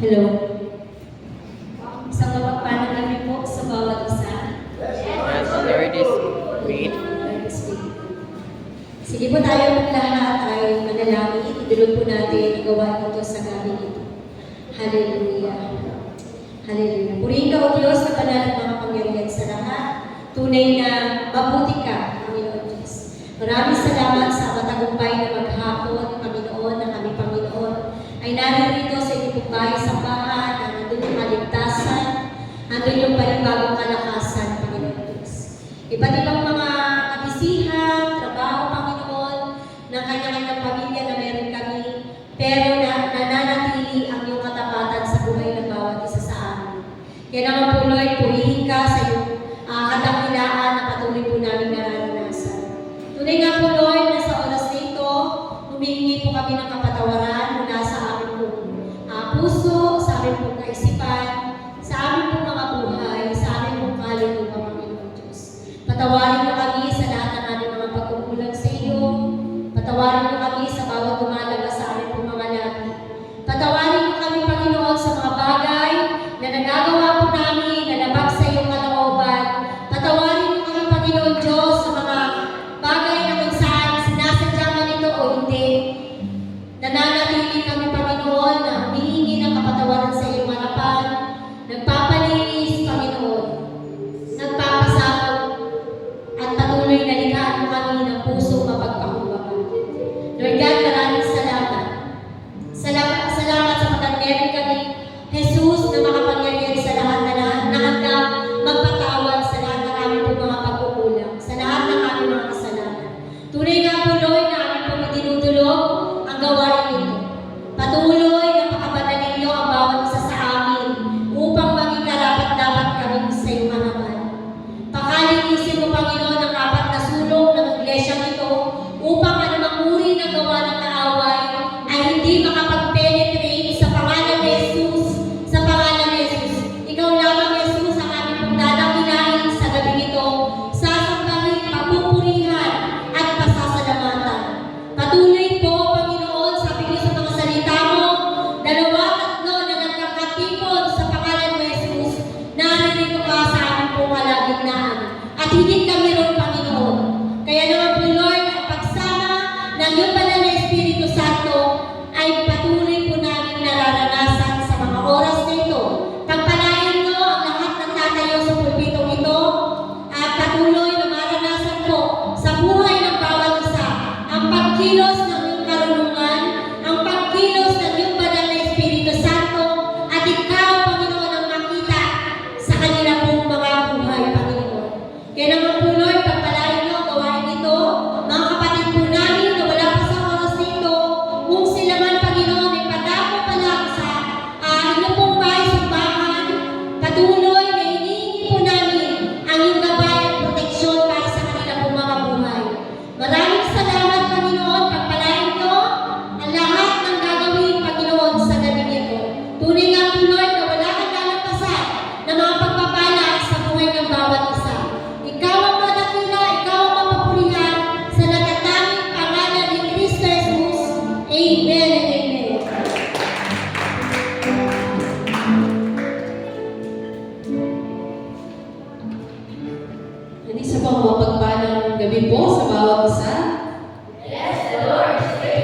Hello. Isang mapagpalang gabi po sa bawat isa. Yes, Lord is great. Sige po tayo ng lahat ay manalangin. Idulog po natin ang gawain ito sa gabi ito. Hallelujah. Hallelujah. Purihin ka o Diyos na banal ng mga pangyarihan sa lahat. Tunay na mabuti ka, Panginoon Diyos. Maraming salamat sa matagumpay na maghapon, Panginoon, na kami, Panginoon, ay naririto sa inyong bahay sa bahan, na nandun yung kaligtasan, nandun yung panibagong kalakasan, Panginoon Diyos. Iba't ibang mga kabisihan, trabaho, Panginoon, ng kanya-kanyang pamilya na meron kami, pero nananatili ang iyong katapatan sa buhay ng bawat isa sa amin. Kaya naman po, Lord, purihin ka sa iyong kadakilaan na patuloy po namin nararanasan. Tunay nga po, Lord, na sa oras na ito, humingi po kami ng kapatawaran mula sa aming pong puso, sa aming pong kaisipan, sa aming pong mga buhay, sa aming pong kaluluwa, Panginoon Diyos. Patawarin mo kami sa lahat ng aming mga pagkukulang sa iyo. Patawarin mo kami sa bawat lumalaga sa aming pong mga labi. Patawarin mo kami, Panginoon, sa mga bagay na nagagawa po namin na labag sa iyong kalooban. Patawarin mo kami, Panginoon Diyos, sa mga bagay na kung saan sinasadya man ito o hindi. Nananatili kami, Panginoon, na humihingi ng kapatawaran sa iyong harapan, nagpapalinis, Panginoon, nagpapasakot, at patuloy na likhaan mo kami ng puso mapagpakumbaba. Lord God, maraming salamat. Salamat sapagkat meron kami, Jesus, na makapangyarihan sa lahat na handang magpatawad sa lahat ng aming po mga pagkukulang, sa lahat ng aming mga kasalanan. Tunay nga po, Lord, na aming po dinudulog ang gawain nito. Patuloy na pakabanalin niyo ang bawat isa sa amin upang maging karapat-dapat kami sa iyong harapan. Pakalinisin mo, Panginoon, ang apat na sulok ng iglesyang ito upang anumang uri ng gawa ng kaaway ay hindi makapag-penetrate sa pangalan ni Jesus, sa pangalan ni Jesus. Ikaw lamang, Jesus, ang aming pong dadakilain sa gabi ito, sasambahin, papupurihan, at pasasalamatan. Patuloy po, Panginoon, sabi niyo sa mga salita mo, 2-3 na nagkakatipon sa pangalan ni Jesus, naririnig ka sa aming pong kalagitnaan. At higit kami ron, Panginoon. Kaya naman po, Lord, ang pagsama ng iyong banal na Espiritu Santo ay patuloy po namin nararanasan sa mga oras na ito. Pagpalain mo ang lahat ng tatayo sa pulpitong ito at patuloy na maranasan po sa buhay ng bawat isa ang pagkilos ng iyong karunungan, ang pagkilos ng iyong banal na Espiritu Santo at ikaw, Panginoon, ang makita sa kanila pong mga buhay, Panginoon. Kaya naman po, Lord, pagpalain niyo ang gawain ito, mga kapatid po namin na wala pa sa oras na ito, kung sila man, Panginoon, ay padako pa lang sa inyong pong bahay simbahan, patuloy na hinihingi po namin ang iyong gabay at proteksyon para sa kanila pong mga buhay. Maraming salamat, Panginoon, pagpalain niyo ang lahat ng gagawin, Panginoon, sa gabi nito. Tunay nga po, Lord, na wala kang lalampasan na mga pagpapala sa buhay ng bawat isa. Ikaw ang madakila, ikaw ang mapapurihan sa natatanging pangalan ni Kristo Jesus. Amen and amen. Isa pang mapagpalang gabi po sa bawat isa. Yes, Lord.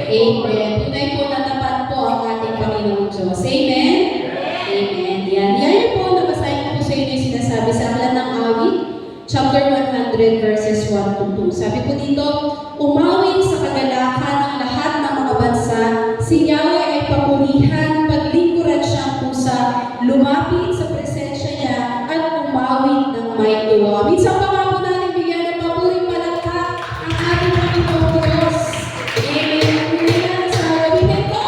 Amen. Tunay po na tapat po ang ating Panginoong Diyos. Amen? Amen. Yan po, nabasahin ko po sa inyo yung sinasabi sa Aklat ng Awit, chapter 100, verses 1 to 2. Sabi po dito, umawit sa kagalakan ng lahat ng mga bansa, si Yahweh ay papurihan, paglingkuran siyang pusa, lumapit sa presensya niya, at umawit ng may tuwa. Minsan pa nga po natin bigyan ng papuring palakpak ang ating Panginoong Diyos. Amen. Amen. Sa gabi na ito,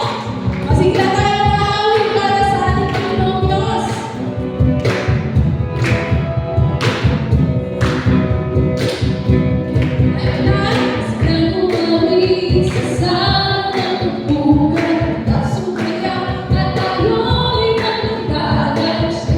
masigla tayo ng awit para sa ating Panginoong Diyos. Sa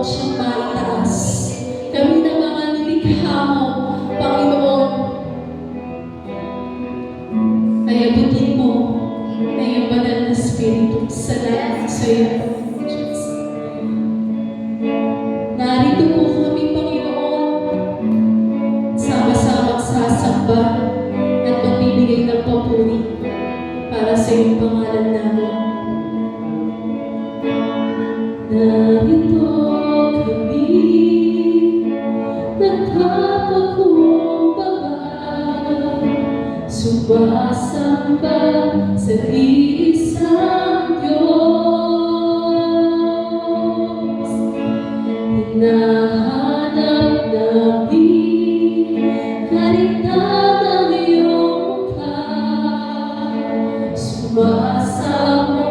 siyang maitaas. Kami na mga nilikha mo, Panginoon, ay abutin mo na iyong banal na Espiritu sa lahat sa iyo. Narito po kami, Panginoon, sama-sama sasamba at magbibigay ng papuri para sa iyong pangalan namin. Narito kami, nagpapakumbaba, sumasamba sa iisang Diyos. Hinahanap namin kaligtan ng iyong mukha, sumasamo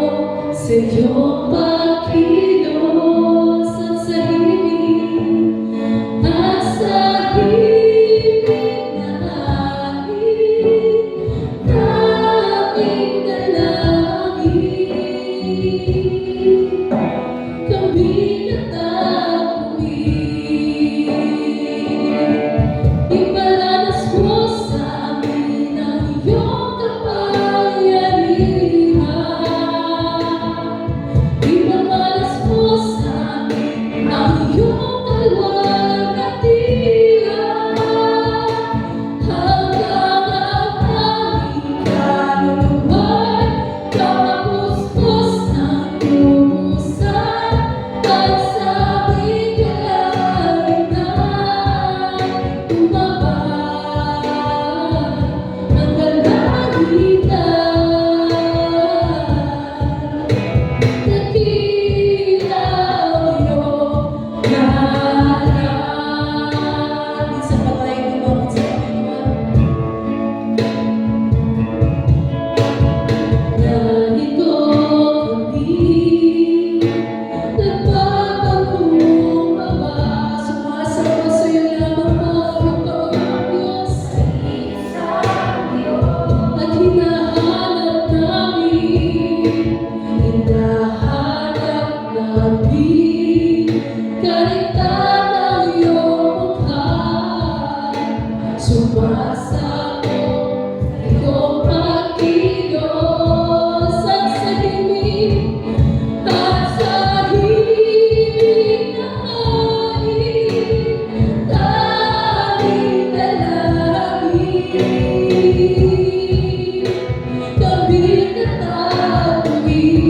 sa iyong pagkilos at sa himig na aming dalangin. Kami natapuin, iparanas mo sa amin ang iyong kapangyarihan. Iparanas mo sa amin ang iyong kalwalhatian. Hanggang ang aming kaluluwa'y kapuspos ng lubusan at sa aming kalangitan tumabag ang kalangitan. Dakila ang iyong ngalan. Minsan pa tayo lumapit sa Panginoon. Narito kami, nagpapakumbaba, sumasamba sa iyo lamang Panginoon Diyos. At hinahanap namin kaligtan ng iyong mukha, sumasamo sa iyong pagkilos at sa himig na aming dalangin. Kami natapuin,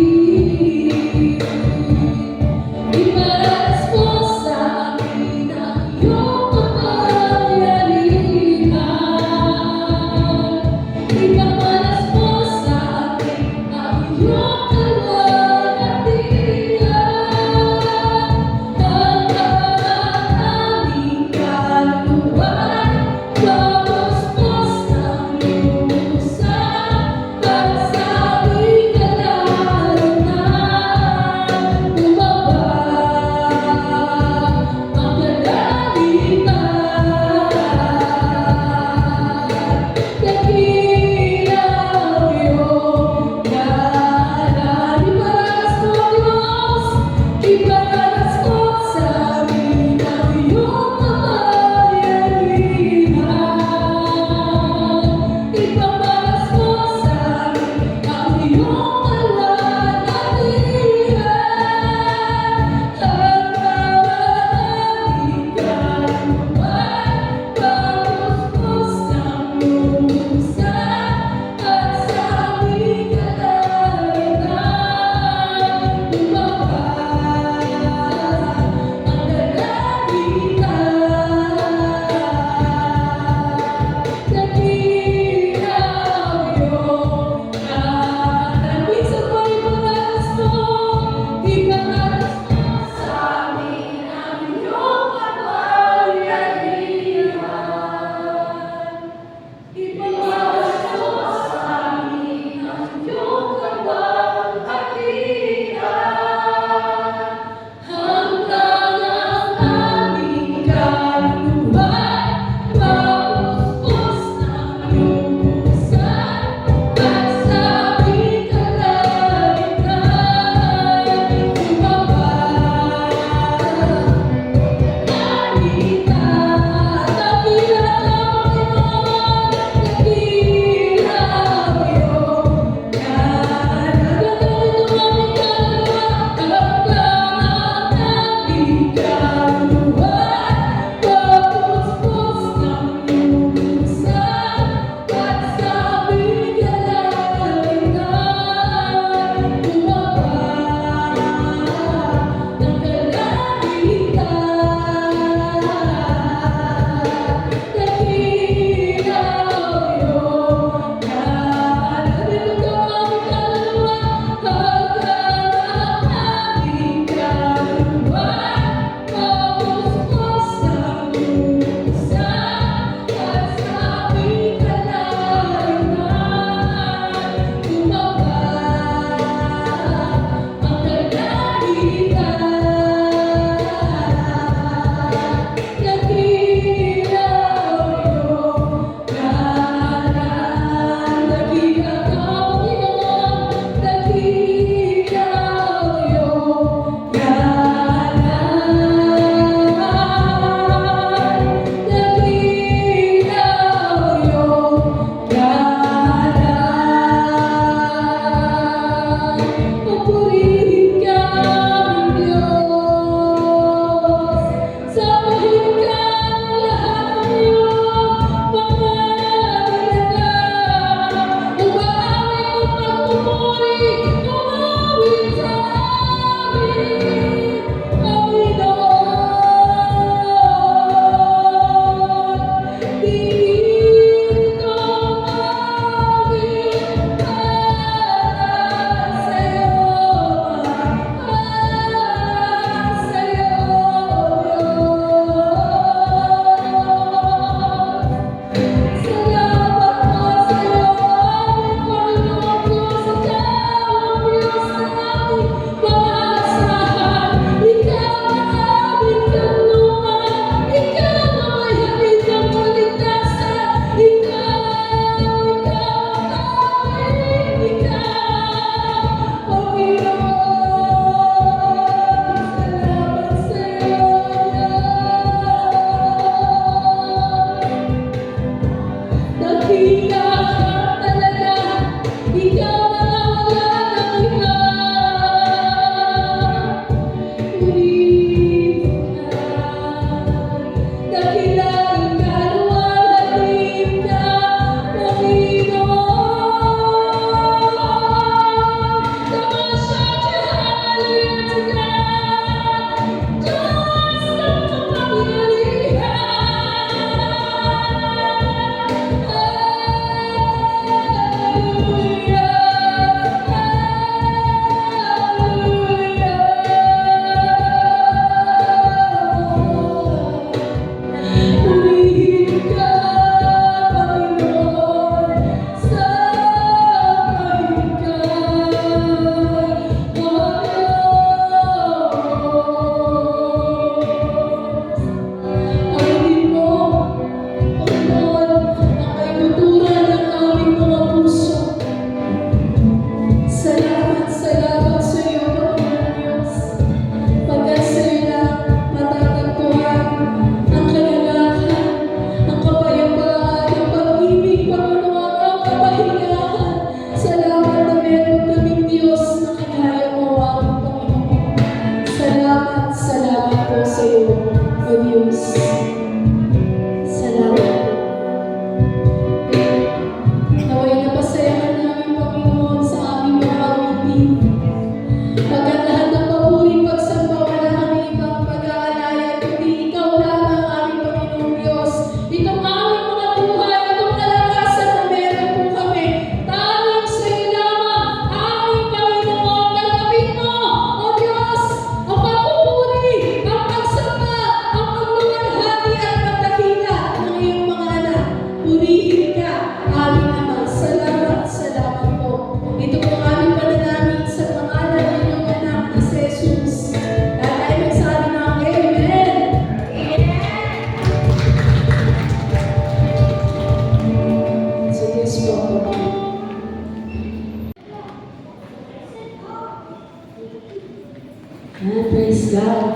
Praise God.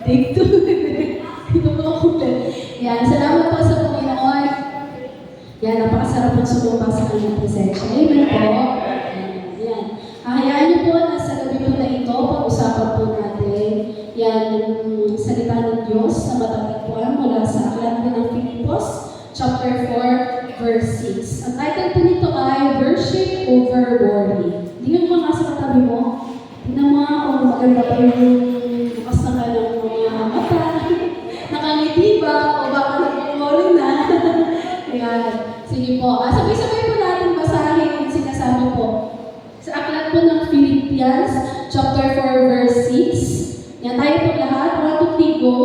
Take two. Ito po ako. Yan, salamat po sa Panginoon. Yan, napakasarap ng sumumpa sa kanyang presensya. Amen po. Yan. Hayaan niyo po na sa gabi po na ito, pag-usapan po natin yan, yung salita ng Diyos na matatagpuan mula sa aklat po ng Filipos, chapter 4, verse 6. Ang title po nito ay Worship Over Worry. Tingnan mo nga sa katabi mo. Tingnan mo kung maganda pa yung bukas na ka ng mga mata. Nakangiti ba? O baka nag-worry na? Ayan. Sige po. Sabay-sabay po natin basahin yung sinasabi po. Sa aklat po ng Philippians, chapter 4, verse 6. Yan tayo po lahat. 1, 2, 3, go.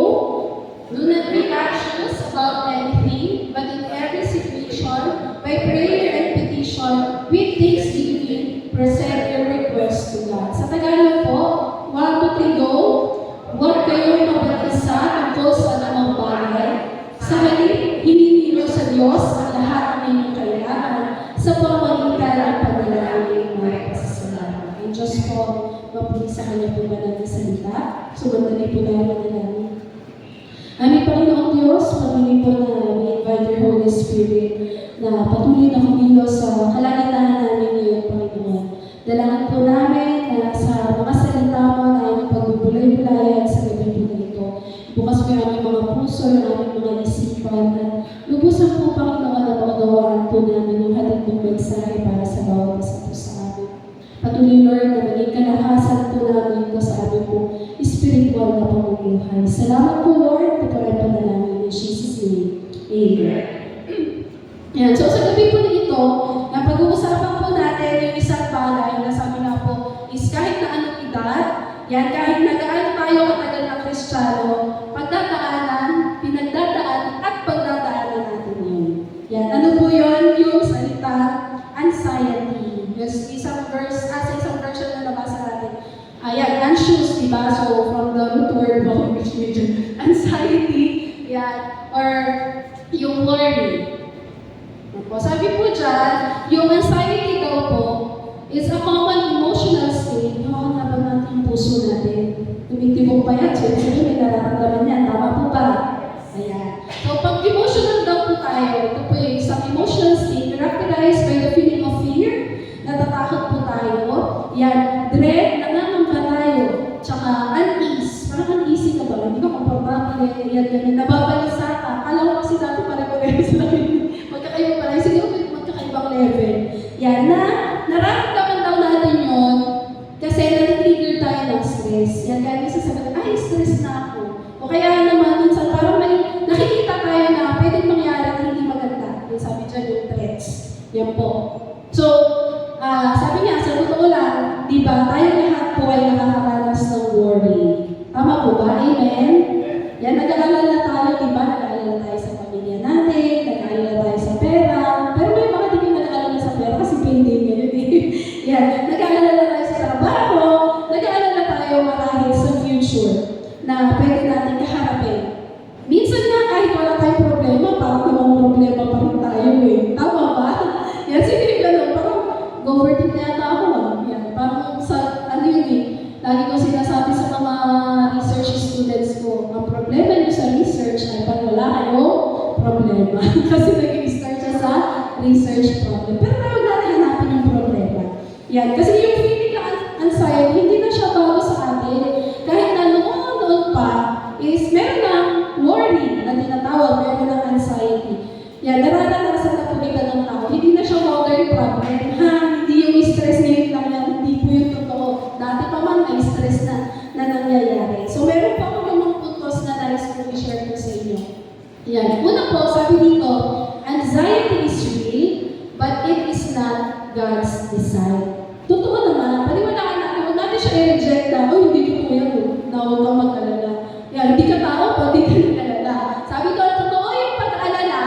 Do not be anxious about anything, but in every situation, by prayer and petition, with thanksgiving, present your request to God. Sa Tagalog po, 1, 2, 3, go. Huwag kayong mabag-isa tungkol sa anumang bagay. Sa halip, hininilo sa Diyos ang lahat ng inyong kailangan sa pamamagitan ng panalangin at pasasalamat. Ang Diyos po, mapuli sa Kanya po banal na salita. Sumandali po tayo manalangin. Aming Panginoong Diyos, patuloy po na we invite your Holy Spirit na patuloy na kumilos sa kalagitnaan namin ngayon, Panginoon. Dalangin po namin na sa mga salita mo na aming pagbubulay-bulayan sa gabi po na ito. Bukas po yung aming mga puso, yung aming mga isipan, at lubusan po, Panginoon, na maunawaan po namin yung hatid mong mensahe para sa bawat isa po sa amin. Patuloy, Lord, na maging kalakasan po namin ito sa aming po spiritual na pamumuhay. Salamat po, Lord, ito ay panalangin in Jesus' name. Amen. Yan. So, sa gabi po na ito, na pag-uusapan po natin yung isang bagay na sabi nga po, is kahit na anong edad, yan, kahit nag-aano tayo katagal na Kristiyano, pagdadaanan, pinagdadaanan, at pagdadaanan natin yun. Yan. Ano po yun? Yung salita, anxiety. Yung isang verse, sa isang version na nabasa natin. Ayan, anxious, diba? So, from the root word of anxiety, yan, or yung worry. Sabi po dyan, yung anxiety daw po is a common emotional state. Nakakanaban natin yung puso natin. Tumitibok pa yan. So, may nararamdaman yan. Tama po ba? Ayan. So, pag emotional daw po tayo, ito po yung isang emotional state characterized by the feeling of fear, natatakot po tayo. Yan, dread, nangangamba tayo. Tsaka unease. Parang uneasy ka ba? Hindi ka komportable. Yan, nababalisa ka. Kala ko kasi dati pare-pareho sila. Magkakaiba pala. Sige, magkakaibang level. Yan, nararamdaman daw natin yun kasi nag-trigger tayo ng stress. Yan, kaya minsan sabi, ay, stress na ako. O kaya naman, minsan parang may nakikita tayo na pwedeng mangyari na hindi maganda. Yung sabi dyan, yung threats. Yan po. So, sabi niya, sa totoo lang, di ba, tayo lahat po ay nakakaranas ng worry. Tama po ba? Amen? Yan, nag-aalala tayo, di ba? Nag-aalala tayo sa pamilya natin, nag-aalala tayo sa pera. Pero may mga di kayo nag-aalala sa pera kasi pending ngayon eh. Yan, nag-aalala tayo sa trabaho, nag-aalala tayo marahil sa future na pwede natin kaharapin. Minsan nga, kahit wala tayong problema, parang namang problema pa rin tayo eh. Tama ba? Yan, sige, gano'n. Parang overthink na yata ako. Yan, parang sa, ano yun eh, lagi ko sinasabi sa mga research students ko, ang problema nyo sa research ay pag wala kayong problema. Kasi nag-start siya sa research problem. Pero huwag natin hanapin yung problema. Yan, kasi yung feeling na anxiety, hindi na siya bago sa atin. Kahit na noon pa, is meron ng worry na tinatawag, meron ng anxiety. Yan, nararanasan na po iba ng tao. Hindi na siya modern problem. Hindi yung stress ngayon lang yan. Hindi po yung totoo. Dati pa man may stress na nangyayari. So, meron pa ako mga puntos na nais ko i-share ko sa inyo. Yan. Una po, sabi dito, anxiety is real, but it is not God's design. Totoo naman, paniwalaan natin, huwag natin siya i-reject na, oh, hindi ko yan, na huwag kang mag-alala. Yan, hindi ka tao, pwede ka nag-alala. Sabi ko, totoo yung pag-alala,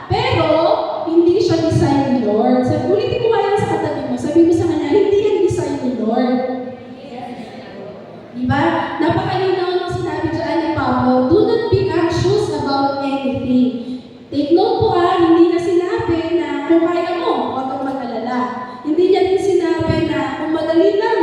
pero hindi siya design ni Lord. Sabi, ulitin mo nga yan sa katabi mo, sabi mo sa kanya, hindi yan design ni Lord. Diba? Napakalinaw ng sinabi dyan ni Pablo, do not be anxious about anything. Take note po hindi na sinabi na kung kaya mo, huwag kang mag-alala. Hindi niya din sinabi na kung madali lang,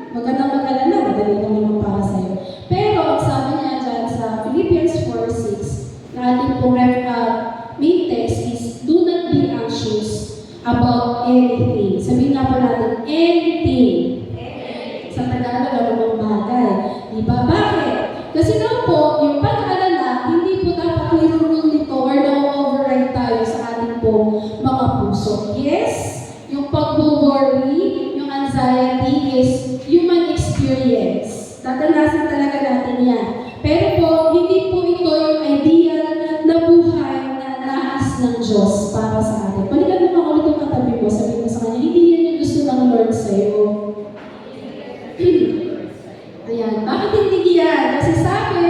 magandang mag-alala, madali lang naman para sa'yo. Pero, ang sabi niya dyan sa Philippians 4:6, na ating pong main text is, do not be anxious about anything. Sabihin nga po natin, anything. Sa Tagalog, anumang bagay. Diba? Bakit? Kasi lang po, yung pag-alala, hindi po dapat nirurule nito or na-override tayo sa ating po mga puso. Yes, yung pag-worry, yung anxiety is human experience. Dadanasin talaga natin yan. Pero po, hindi po ito yung ideal na buhay na nais ng Diyos para sa atin. Balikan mo ako ulit yung katabi mo, sabihin mo sa kanya, hindi yan yung gusto ng Lord sa'yo. Ayan, bakit hindi yan? Kasi sabi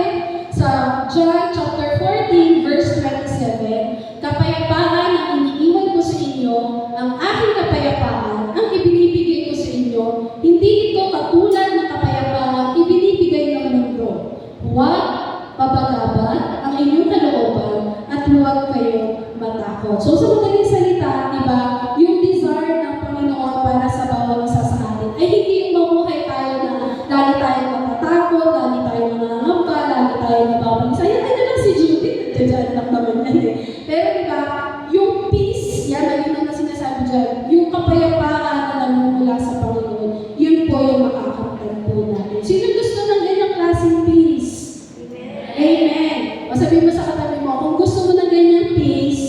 sa John chapter 14, verse 27, kapayapaan ang iniiwan ko sa inyo, ang aking kapayapaan, ang ibinibigay ko sa inyo, hindi ito katulad ng kapayapaan ibinibigay ng mundo. Huwag mapagabad ang inyong kalooban at huwag kayo matakot. So sa madaling salita, di ba, yung desire ng Panginoon para sa bawat isa sa atin ay hindi yung mamuhay tayo na lagi tayong matatakot, lagi tayong nangangamba, lagi tayong nababalisa. Yan na lang si Judith, dyan lang naman yan eh. Pero di ba, yung peace, yan, malinaw na sinasabi dyan, yung kapayapaan na namumula sa Panginoon, yun po yung makakamtan po natin. Sino gusto ng ganyang klaseng peace? Amen. O sabihin mo sa katabi mo, kung gusto mo ng ganyang peace,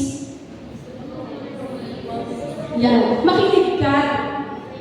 yan, makinig ka.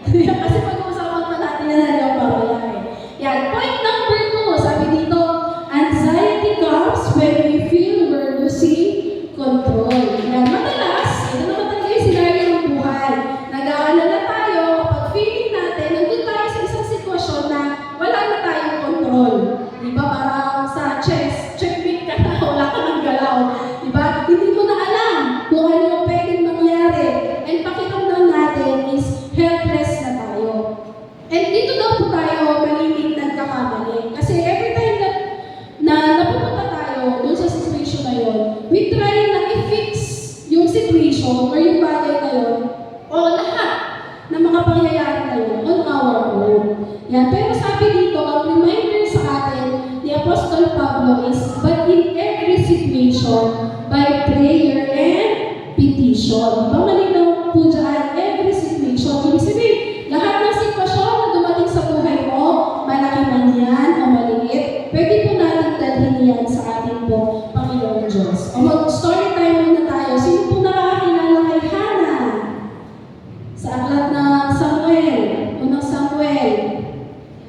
Kasi pag-uusapan pa natin yan ang pamaya eh. Yan, point number 2, sabi dito, anxiety comes when we feel we're losing control. Yan, madalas, ito naman talaga yung scenario ng buhay. Nag-aalala tayo kapag feeling natin, nandun tayo sa isang sitwasyon na wala na tayong control. Diba, parang sa chess, checkmate ka na, wala ka ng galaw. Diba, hindi mo na alam kung ano yung pwedeng mangyari. And pakiramdam natin is helpless na tayo. And dito daw po tayo malimit nagkakamali. Kasi every time na napupunta tayo dun sa situation na yun, we try na i-fix yung situation or yung bagay na yun o lahat ng mga pangyayari na yun on our own. Yan. Pero sabi dito, ang reminder sa atin ni Apostol Pablo is, but in every situation, by prayer and petition. Diba malinaw po dyan, every situation. Ibig sabihin, lahat ng sitwasyon na dumating sa buhay mo, malaki man yan o maliit, pwede po natin dalhin yan sa ating po Panginoon Diyos. O mag-story time muna tayo. Sino po nakakilala kay Hannah? Sa aklat ng Samuel, unang Samuel.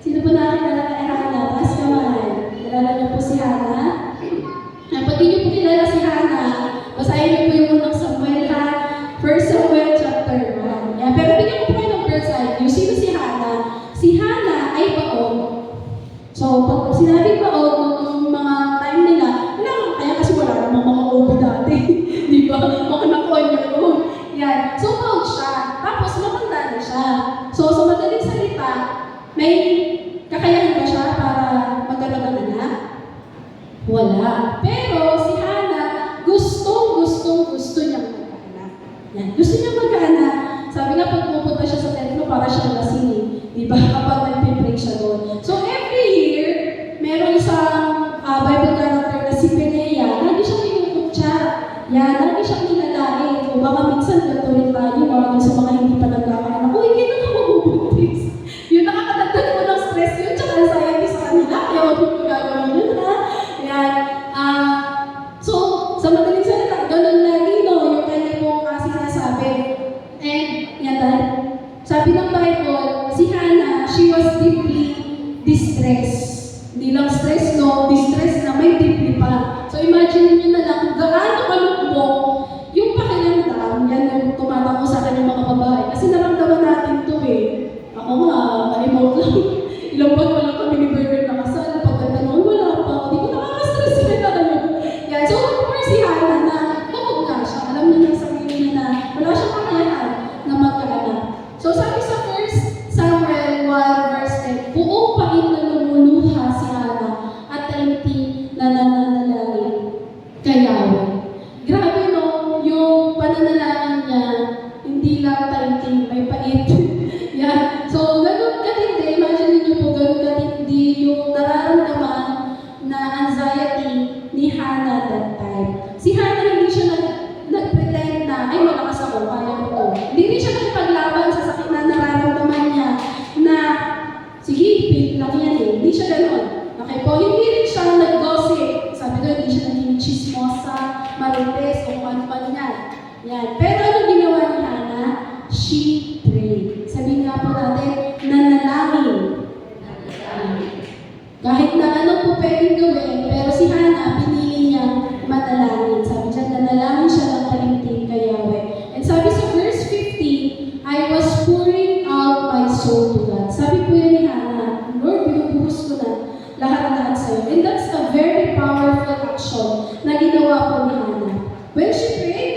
Sino po nakakilala kay Hannah? Taas kamay. Kilala niyo po si Hannah? Pati niyo po kilala si Hannah, basahin niyo po yung unang Samuel ha. 1 Samuel chapter 1. Yan. Pero bigyan ko po kayo ng bird's eye view. Sino si Hannah? Si Hannah ay baon. So, pag sinabi baon, nung mga time nila, wala kaya kasi wala namang mga obo dati. Di ba? Mga nakonyo. Yan. So, baon siya. Tapos, matanda na siya. So, sa madaling salita, may kakayahan ba siya para magkaroon ng anak? Wala. Pero si Hannah, gusto niyang magkaanak. Yan. Gusto niyang magkaanak. Sabi nga, pag pupunta siya sa templo, para siyang lasing eh. Diba? Kapag nag-pray siya doon. So, every year, meron isang Bible character na si Penea. Lagi siyang inukutsa. Yan. Lagi siyang nilalain. O baka minsan, ganito rin tayo, mga sa mga hindi pa nagkakaanak. Uy, kailan ka mabubuntis? Yun, nakakadagdag mo ng stress yun, tsaka anxiety sa kanila. Kaya wag mo gagawin yun, ha? Yan. So, sa madaling salita, ganun lagi, no, yung kanya pong sinasabi. And, yan dahil, sabi ng Bible, si Hannah, she was deeply distressed. Hindi lang stress, no, distress na may deeply pa. So, imagine niyo na lang, gaano kalukbong yung pakiramdam, yan yung tumatakbo sa akin ng mga babae. Kasi naramdaman natin to eh. Ako nga, remote lang. Ilang buwan pa lang kami ni Bernard nakasal. Pagkanda noon, wala pa. Hindi ko nakaka-stress na tayo. Yan. So, of course, si Hannah na, bukod nga siya. Alam niya ng sarili niya na wala siyang kakayahan na magkaanak. So, sabi sa 1 Samuel 1 verse 10, buong pain na lumuluha si Hannah at taimtim na nananalangin kay Yahweh. Grabe no, yung pananalangin niya, hindi lang taimtim, may pait. Yan. So, ganun katindi, imagine niyo kundi yung nararamdaman na anxiety ni Hannah that time. Si Hannah hindi siya nag-pretend na, ay malakas ako, kaya ko to. Hindi rin siya nagpaglaban sa sakit na nararamdaman niya na, sige, feel lang yan eh. Hindi siya ganon. Okay po, hindi rin siya nag-gossip. Sabi ko, hindi siya naging chismosa, marites, o kung ano pa yan. Yan. Pero ano ginawa ni Hannah? She prayed. Sabi nga po natin, nanalangin. Kahit na ano po pwedeng gawin, pero si Hannah, pinili niyang manalangin. Sabi niya, nanalangin siya ng talimtim kay Yahweh. And sabi sa verse 50, I was pouring out my soul to God. Sabi po yan ni Hannah, Lord, binubuhos ko na lahat-lahat sa'yo. And that's a very powerful action na ginawa po ni Hannah. When she prayed,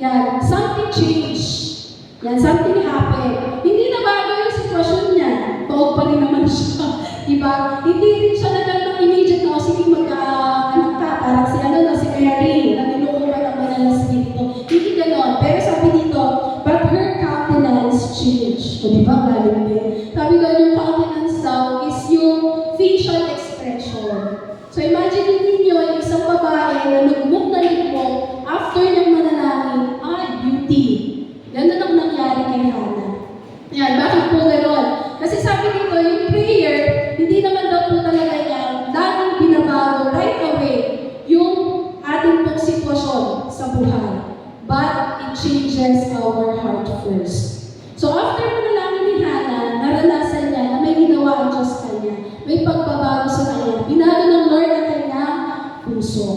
yan, something changed. Yan, something happened. Hindi na bago yung sitwasyon niya. Tuog pa rin naman siya. Diba? Hindi rin siya nagkaroon ng immediate na, o sige, magka-anak ka, parang si si Mary, na nilukuhan ang banal na spirito. Hindi ganon. Pero sabi dito, but her countenance changed. O diba, galing din. Sabi ko, yung countenance daw is yung facial expression. So imagine ninyo, yung isang babae na nagmuk na lugmok after niyang manalangin, beauty. Ganon ang nangyari kay Hannah. Yan, bakit po ganon? Kasi sabi dito, yung prayer, hindi naman daw po talaga yan laging binabago right away yung ating pong sitwasyon sa buhay. But it changes our heart first. So after manalangin ni Hannah, naranasan niya na may ginawa ang Diyos kanya. May pagbabago sa kanya. Binago ng Lord ang kanyang puso.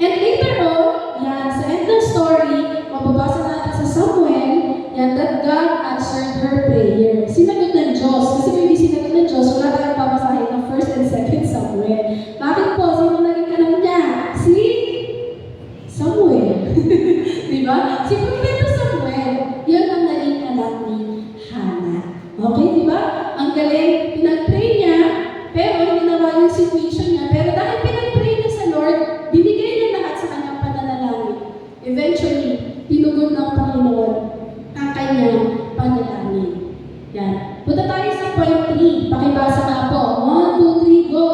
And later on, yan, sa end ng story, mababasa natin sa Samuel, yan, that God answered her prayer. Sinagot ng Diyos. Kasi kung hindi sinagot ng Diyos, wala tayong babasahin ng 1st and 2nd Samuel. Bakit po? Sino naging anak niya? Si Samuel. Diba? Si Propeta Samuel. Yan ang naging anak ni Hannah. Okay, diba? Ang galing. Pinag-pray niya, pero ginawa yung situation niya. Pero dahil pinag-pray niya sa Lord, binigay niya lahat sa kanyang pananalangin. Eventually, tinugon ng Panginoon ang kanyang panalangin. Yan. Punta tayo sa point 3. Pakibasa nga po. 1, 2, 3, go!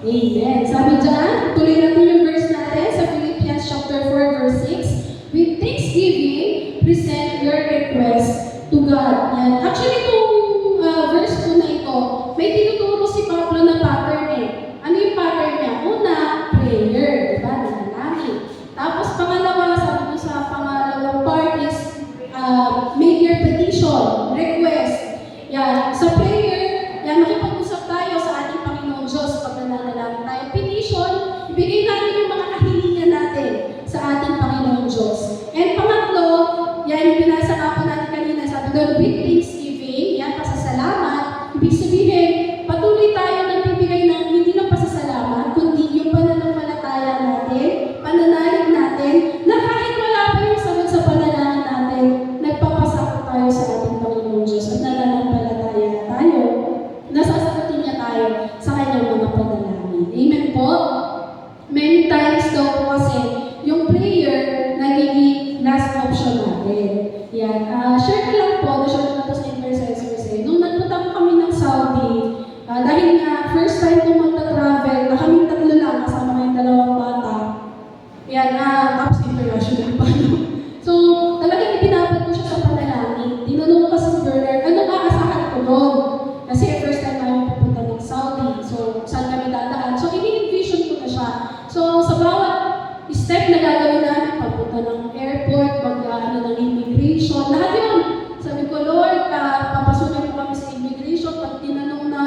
Amen. Sabi dyan, tuloy natin yung verse natin sa Philippians chapter 4, verse 6. With thanksgiving, present your request to God. Yan. Actually, itong verse 2 na ito, may tinuturo si Pablo na pattern eh. Ano yung pattern niya? Una, prayer. Diba? Nanalangin. Tapos pangalawa, sabi ko sa pangalawang part is make your petition, request. Yan. Sa prayer, yan, makipag-usap tayo sa ating Panginoon Diyos pag nananalangin tayo. Petition, ibigay natin yung mga kahilingan natin sa ating Panginoon Diyos. And pangatlo, yan yung pinasa nga po natin kanina, sabi ko, with thanksgiving, yan, pasasalamat. Ibig sabihin, patuloy tayo nagbibigay ng hindi lang pasasalamat, kundi yung pananampalataya natin, pananalig natin, na kahit wala pa yung sagot sa panalangin natin, nagpapasakot tayo sa ating Panginoon Diyos at nananampalataya tayo, nasasagutin niya tayo sa kanyang mga panalangin. Amen po? Many times daw po kasi, yung prayer, nagiging last option natin. Yan. Share ko lang po, na-share ko na ito sa intercessors eh. Nung nagpunta po kami ng Saudi, dahil nga, first time kong magta-travel, na kaming tatlo lang, kasama kayong dalawang bata. Yan, tapos international pa, no? So, talagang ipinapad ko siya sa panalangin. Tinanong ko kasi si Bernard, anong aasahan ko doon? Kasi first time namin pupunta ng Saudi. So, saan kami dadaan? So, ini-envision ko na siya. So, sa bawat step na gagawin namin, pagpunta ng airport, ng immigration, lahat yun. Sabi ko, Lord, papasukin ko kami sa immigration. Pag tinanong na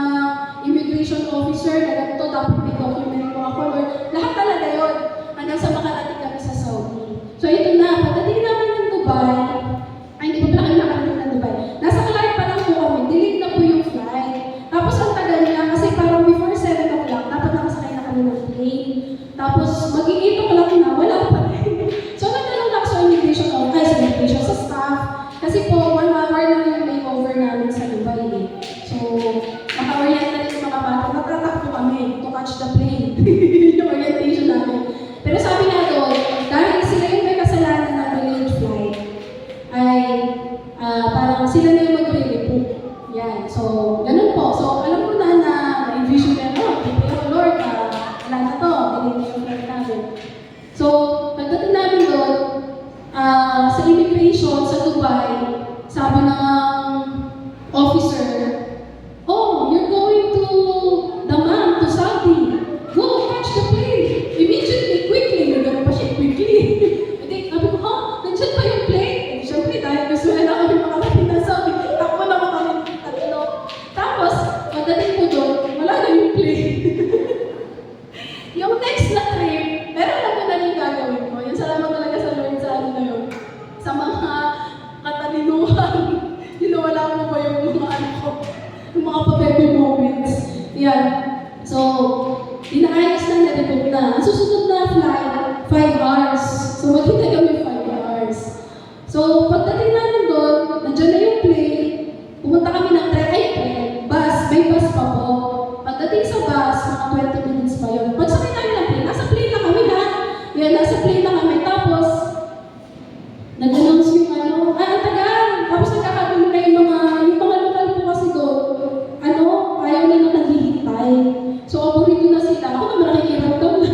immigration officer na ganito, dapat may document ko ako, Lord. Lahat talaga yun. Hanggang sa makarating kami sa Saudi. So, ito na. Pagdating namin ng Dubai, ay, hindi pa pala kayo nakarating ng Dubai. Nasa flight pa lang po kami. Delayed na po yung flight. Tapos, ang tagal niya, kasi parang before 7 o'clock, dapat nakasakay na kami ng plane. Tapos, maging 8 o'clock na, wala pa rin. So, nagtanong na ako sa immigration sa staff. Kasi po, 1 hour lang yung layover namin sa Dubai eh. So, maka-orient na rin yung mga bata. Natatakbo kami. parang sila na yung magre-report. Yan. So, ganun po. So, alam ko na na-envision ko Lord, wala na to, hindi yung flight namin. So, pagdating namin doon, sa immigration sa Dubai, sabi ng officer, "Oh, you're going to Dammam, to Saudi. Go, catch the plane. Immediately, quickly." Nagano pa siya, quickly. Hindi, sabi ko, nandiyan pa yung plane? Eh, syempre, dahil gusto na kami makarating na Saudi. Takbo na kami tatlo. Tapos, pagdating ko doon, wala na yung plane. Yung next na trip, pero alam ko na yung gagawin ko. Yung salamat talaga sa Lord sa ano na yun. Sa mga katalinuhan. Wala mo ba yung mga ano ko, yung mga pa-baby moments. Yan. So, inaayos na na-rebook na. Ang susunod na flight, 5 hours. So, maghintay kami 5 hours. So, pagdating namin doon, nandiyan na yung plane. Pumunta kami ng bus. May bus pa po. Pagdating sa bus, mga 20 minutes pa yun. Pagsakay namin ng plane, nasa plane na kami ha. Yan, nasa plane na kami. Tapos, nag-announce yung ang tagal. Tapos nagkakagulo na yung mga lokal po kasi doon, ayaw nila naghihintay. So, aburito na sila. Ako naman nakikiramdam na.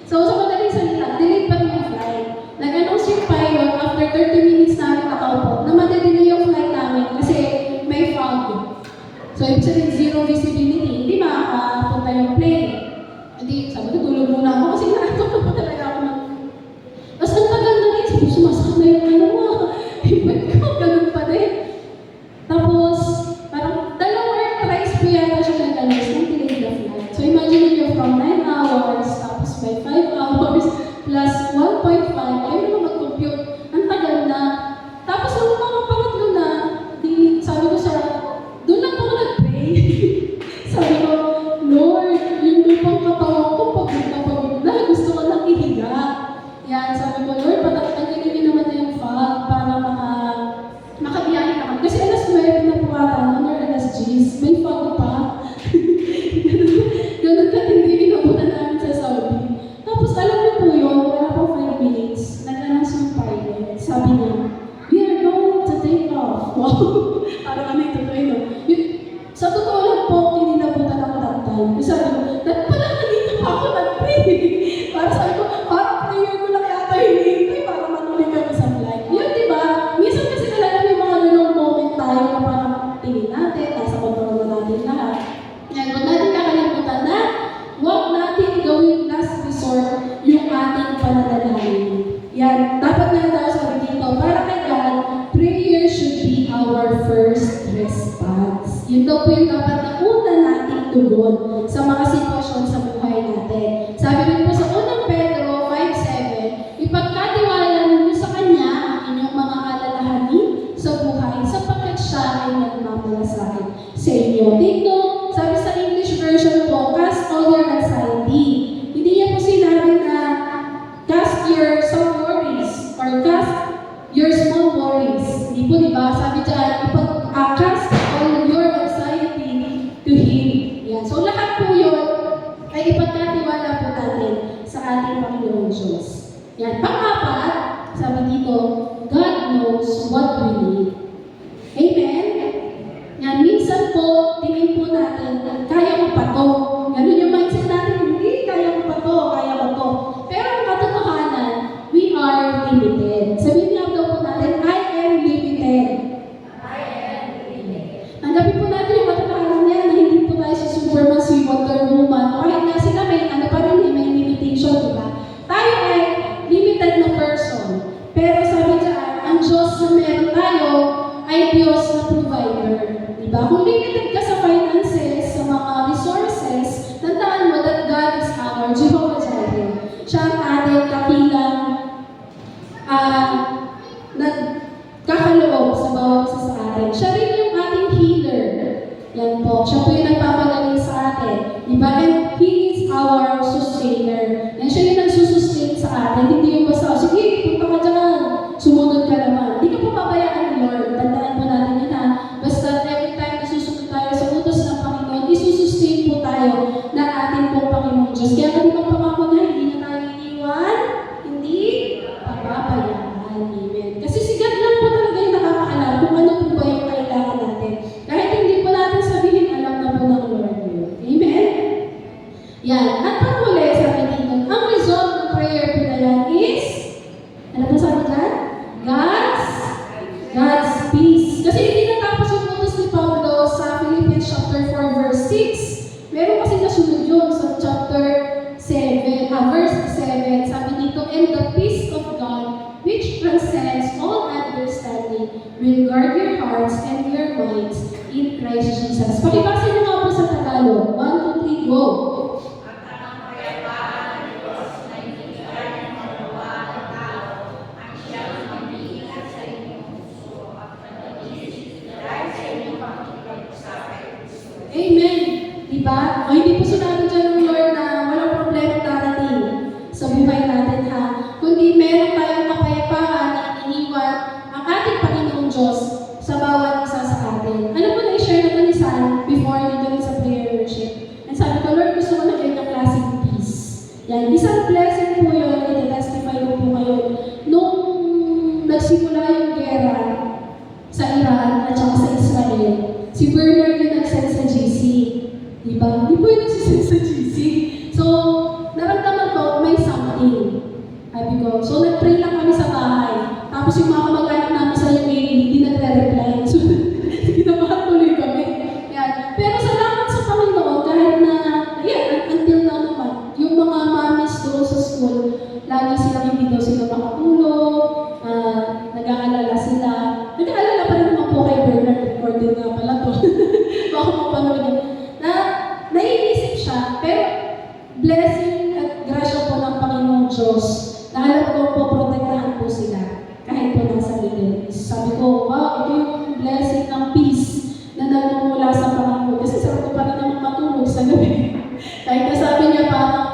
So, sa madaling salita, delayed pa rin yung flight. Nag-announce yung pilot after 30 minutes namin nakaupo na madedelay yung flight namin kasi may fog. So, ibig sabihin, zero visibility. Hindi makakapunta yung plane. Hindi, sabi ko, tulog muna ako kasi naatok na po talaga ako ng... Tapos ang tagal na rin, sabi ko, sumasakit na yung hipot ko, ganun pa din. Tapos, parang dalawang tries po yata siya nag-alas ng delayed the flight. So, imagine nyo from 9 hours, tapos by 5 hours, plus 1.5, ayaw naman mag-compute. Ang tagal na. Tapos, nung mga pangatlo na, sabi ko doon lang ako nag-pray. Sabi ko, Lord, yung lupang katawan ko, pagod na, gusto ko lang ihiga. Yan, sabi ko, Lord, patagilin naman na yung fog para makabiyahin naman. Kasi alas 9 na puwata, or alas 10, may fog pa. Ganun ka hindi inabutan namin sa Saudi. Tapos alam niyo po yun, wala pa 5 minutes, nag-announce yung pilot. Sabi niya, "We are going to take off." Wow! Parang ano yung totoo yun. Sa totoo lang po, tininabutan ako that time. Sabi ko, pala nandito pa ako nag-pray. Para sabi ko, parang prayer ko lang yata hinihintay para matuloy kami sa flight. Yun, di ba? Minsan kasi talaga may mga ganong moment tayo na parang tingin natin, nasa kontrol na natin lahat. Yan, huwag natin kakalimutan na huwag natin gawing last resort yung ating pananalangin. Yan, dapat na daw sabi dito, para kay God, prayer should be our first response. Yun daw po yung dapat na una nating tugon sa mga sitwasyon sa buhay natin. Sabi rin po sa unang Pedro 5:7, ipagkatiwala ninyo sa Kanya ang inyong mga alalahanin sa buhay sapagkat siya ay nagmamalasakit sa inyo. Dito, sabi sa English version po, cast all your anxiety. Hindi niya po sinabi na cast your some worries or cast your small worries. Hindi po, di ba? Sabi dyan, cast all your anxiety to Him. Yan. So, lahat po yun ay ipagkatiwala po natin sa ating Panginoon Diyos. Yan. Pang-apat, sabi dito, God knows what we need. Amen? Yan. Minsan po, tingin po natin, kaya ko pa to. Ganun yung mindset natin, hindi, kaya ko pa to, kaya ko to. Pero ang katotohanan, we are limited. Sabihin niya daw po natin, I am limited. Tanggapin po natin yung katotohanan niya na hindi po tayo si Superman, si Wonder Woman. Kahit nga sila may may limitation, di ba? Tayo ay limited na person. Pero sabi dyan, ang Diyos na meron tayo ay Diyos na provider. Di ba? Kung limited ka sa finances, sa mga resources, tandaan mo that God is our Jehovah Jireh. Siya ang ating kapilang nagkakaloob sa bawat isa sa atin. Siya rin yung ating healer. Yan po. Siya po yung nagpapagaling sa atin. Diba? And He is our sustainer. Yan siya yung nagsusustain sa atin. Hindi yung basta, sige, punta ka dyan. Sumunod ka naman. Hindi ka po pabayaan ni Lord. Tandaan po natin yun ha. Basta every time na susunod tayo sa utos ng Panginoon, isusustain po tayo na ating pong Panginoon Diyos. Kaya kami pangako niya, hindi na tayo iniwan, hindi pababayaan. Amen. Kasi si God lang po talaga yung has peace. Kasi hindi natapos yung utos ni Pablo sa Philippians chapter 4 verse 6. Meron kasi nasunod yun sa chapter 7, verse 7. Sabi dito, and the peace of God, which transcends all understanding, will guard your hearts and your minds in Christ Jesus. Pakibasa niyo nga po sa Tagalog. 1, 2, 3, go! Amen. Diba? O hindi po sinabi dyan ng Lord na walang problema darating sa buhay natin ha. Kundi meron tayong kapayapaan na iniiwan ang ating Panginoong Diyos sa bawat isa sa atin. Ano po na-share naman ni San before dito sa prayer worship? And sabi ko, Lord, gusto ko na kayo ng klaseng peace. Yan, isang blessing po yun, iti-testify ko po ngayon. Nung nagsimula yung gera sa Iran at saka sa Israel, si Bernard yung nag-send sa GC. Diba? Hindi po yung nagsisend sa GC. So, naramdaman ko, may something. Sabi ko, so nag-pray lang kami sa bahay. Tapos yung mga kamag-anak namin sa UAE, hindi nagre-reply. So, kinabahan tuloy kami. Yan. Pero salamat sa Panginoon, kahit na, yan, until now naman, yung mga mamis doon sa school, lagi silang hindi daw sila makatulog, nag-aalala sila. Nag-aalala pa rin naman po kay Bernard, recording nga pala to. Baka mapanood niya. Naiisip siya, pero blessing at grasya po ng Panginoong Diyos na alam ko po, protektahan po sila kahit po nasa Middle East. Sabi ko, wow, ito yung blessing ng peace na nagmumula sa Panginoon. Kasi sarap ko pa rin naman matulog sa gabi. Kahit nasabi niya parang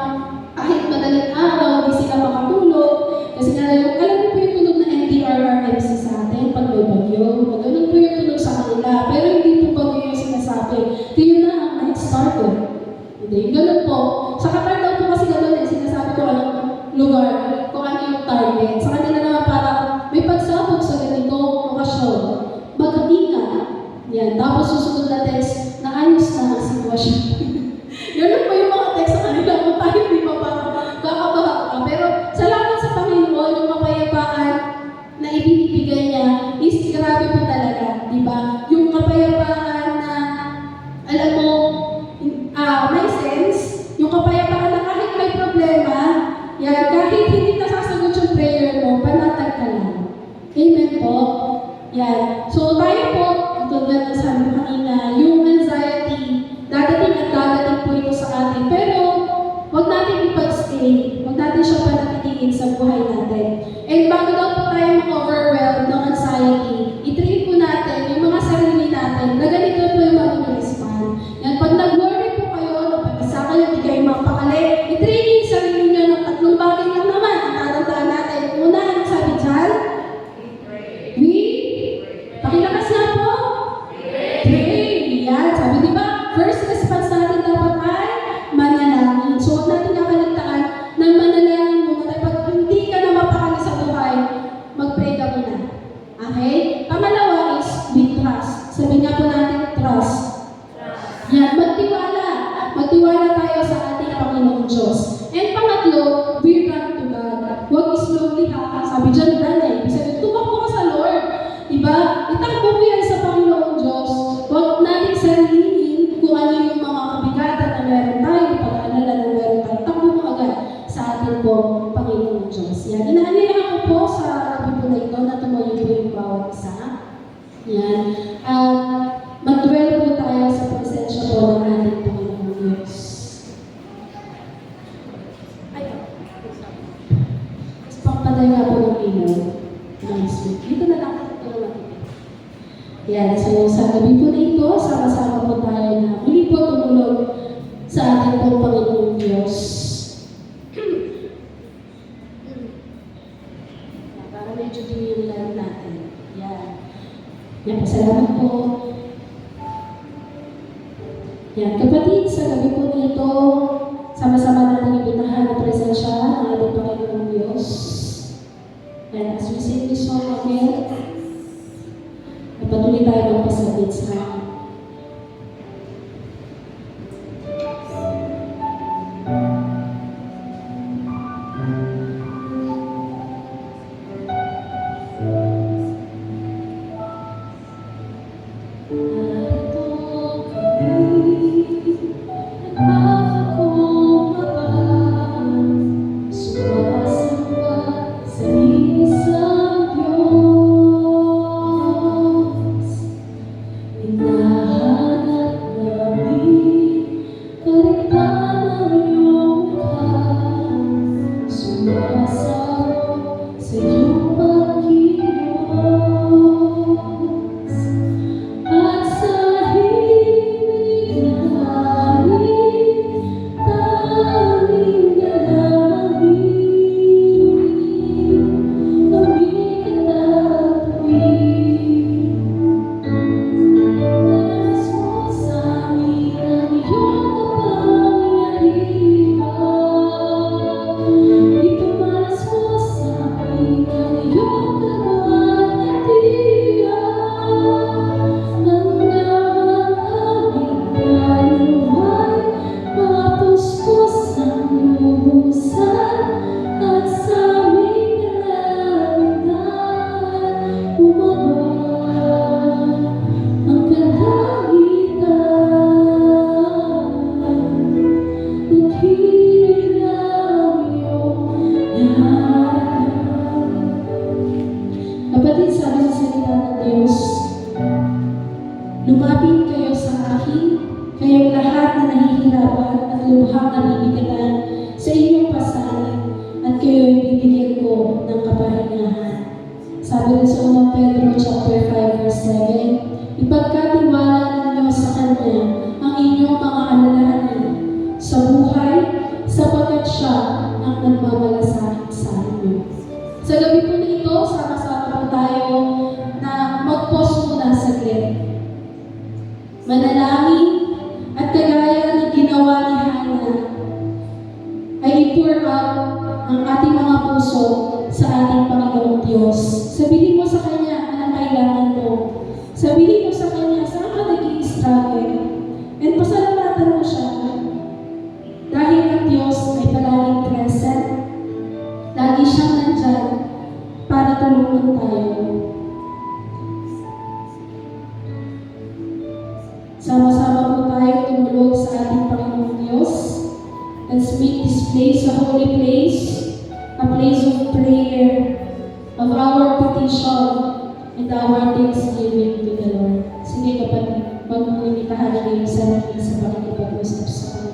kahit madaling araw, hindi sila makatulog. Kasi nga, alam niyo po yung tunog na NDRRMC sa atin pag may bagyo. Ganun po yung tunog sa kanila. Pero hindi po bagyo yung sinasabi. Ito yun na ang night starter. Hindi, ganun po. Sa Qatar daw po kasi ganun sinasabi ko anong lugar, kung ano yung target. Sa kanila naman parang may pagsabog sa ganitong okasyon. Mag-ingat. Yan. Tapos susunod na text na ayos na ang sitwasyon. Ganun po yung mga text sa kanila. Kung tayo di pa parang kakabaha ka. Pero salamat sa Panginoon, yung kapayapaan na ibinibigay niya is grabe po talaga. Diba? Yung kapayapaan na alam mo, may sense, yung kapayapaan na kahit may problema, yan, kahit hindi nasasagot yung prayer mo, panatag ka lang. Amen po? Yan. So tayo po, tulad ng sabi ko kanina, yung anxiety, dadating at dadating po ito sa atin. Pero, huwag natin ipag-stay. Huwag natin siya panatiliin sa buhay natin. And bago daw po tayo mag-overwhelm ng anxiety, i-train po natin yung mga sarili natin na ganito po yung mag-respond. Yan, pag nag-worry po kayo, napag-isa kayo, di kayo mapakali, i-train yung sarili nyo ng tatlong bagay lang naman. Ang tatandaan natin. Una, ano sabi dyan? Pakilakas na po? Pray. Yan, sabi di ba? First response natin dapat ay manalangin. So, huwag natin nakaligtaan ng manalangin muna. Pag hindi ka na mapakali sa buhay, mag-pray ka muna. Okay? Pangalawa is with trust. Sabi nga po natin, trust. Yan, magtiwala. Magtiwala tayo sa ating Panginoong Diyos. And pangatlo, we run to God. Huwag slowly ha. Sabi dyan, run eh. Sabi, tumakbo ka sa Lord. Diba? Itakbo mo yan sa Panginoong Diyos. Huwag natin sariliin kung ano yung mga kabigatan na meron tayo, pag-aalala na meron tayo. Takbo mo agad sa atin po, Panginoong Diyos. Yan. Inaanyayahan ko po sa gabi po na ito na tumayo po yung bawat isa. Yan. Mag-dwell po tayo sa presensya po ng ating Panginoong Diyos. Ay, mas pangpatay nga po ng ilaw. Nice. Dito na lang. Yan, so sa gabi po na ito, sama-sama po tayo na muli po tumulog sa ating pong Panginoong Diyos. Para medyo dinilan natin. Yan. Yan, pasalamat po. Yan, kapatid, sa gabi po na ito, sama-sama natin ibitahan ang presensya ng ating Panginoong Diyos. Yan, as we sing this song again, patuloy tayo magpasapit sa Kanya. Lumapit kayo sa akin, kayong lahat na nahihirapan at lubhang nabibigatan sa inyong pasanin, at kayo'y bibigyan ko ng kapahingahan. Sabi rin sa 1 Pedro chapter 5 verse 7, ipagkatiwala ninyo sa Kanya ang inyong mga alalahanin sa buhay, sapagkat siya ang nagmamalasakit sa inyo. Sa gabi po na ito, sama-sama po tayo na mag-pause muna saglit. Manalangin at kagaya ng ginawa ni Hannah ay i-pour out ang ating mga puso sa ating Panginoong Diyos. Sabihin mo sa Kanya anong kailangan mo. Sabihin mo sa Kanya saan ka nag-i-struggle. And pasalamatan mo siya dahil ang Diyos ay palaging present. Lagi siyang nandyan para tulungan tayo. Sama-sama po tayo tumulog sa ating Panginoong Diyos. Let's make this place a holy place, a place of prayer, of our petition, and our thanksgiving to the Lord. Sige kapatid, mag-uumitahan na kayo sa sarili sa pakikipag-usap sa Kanya.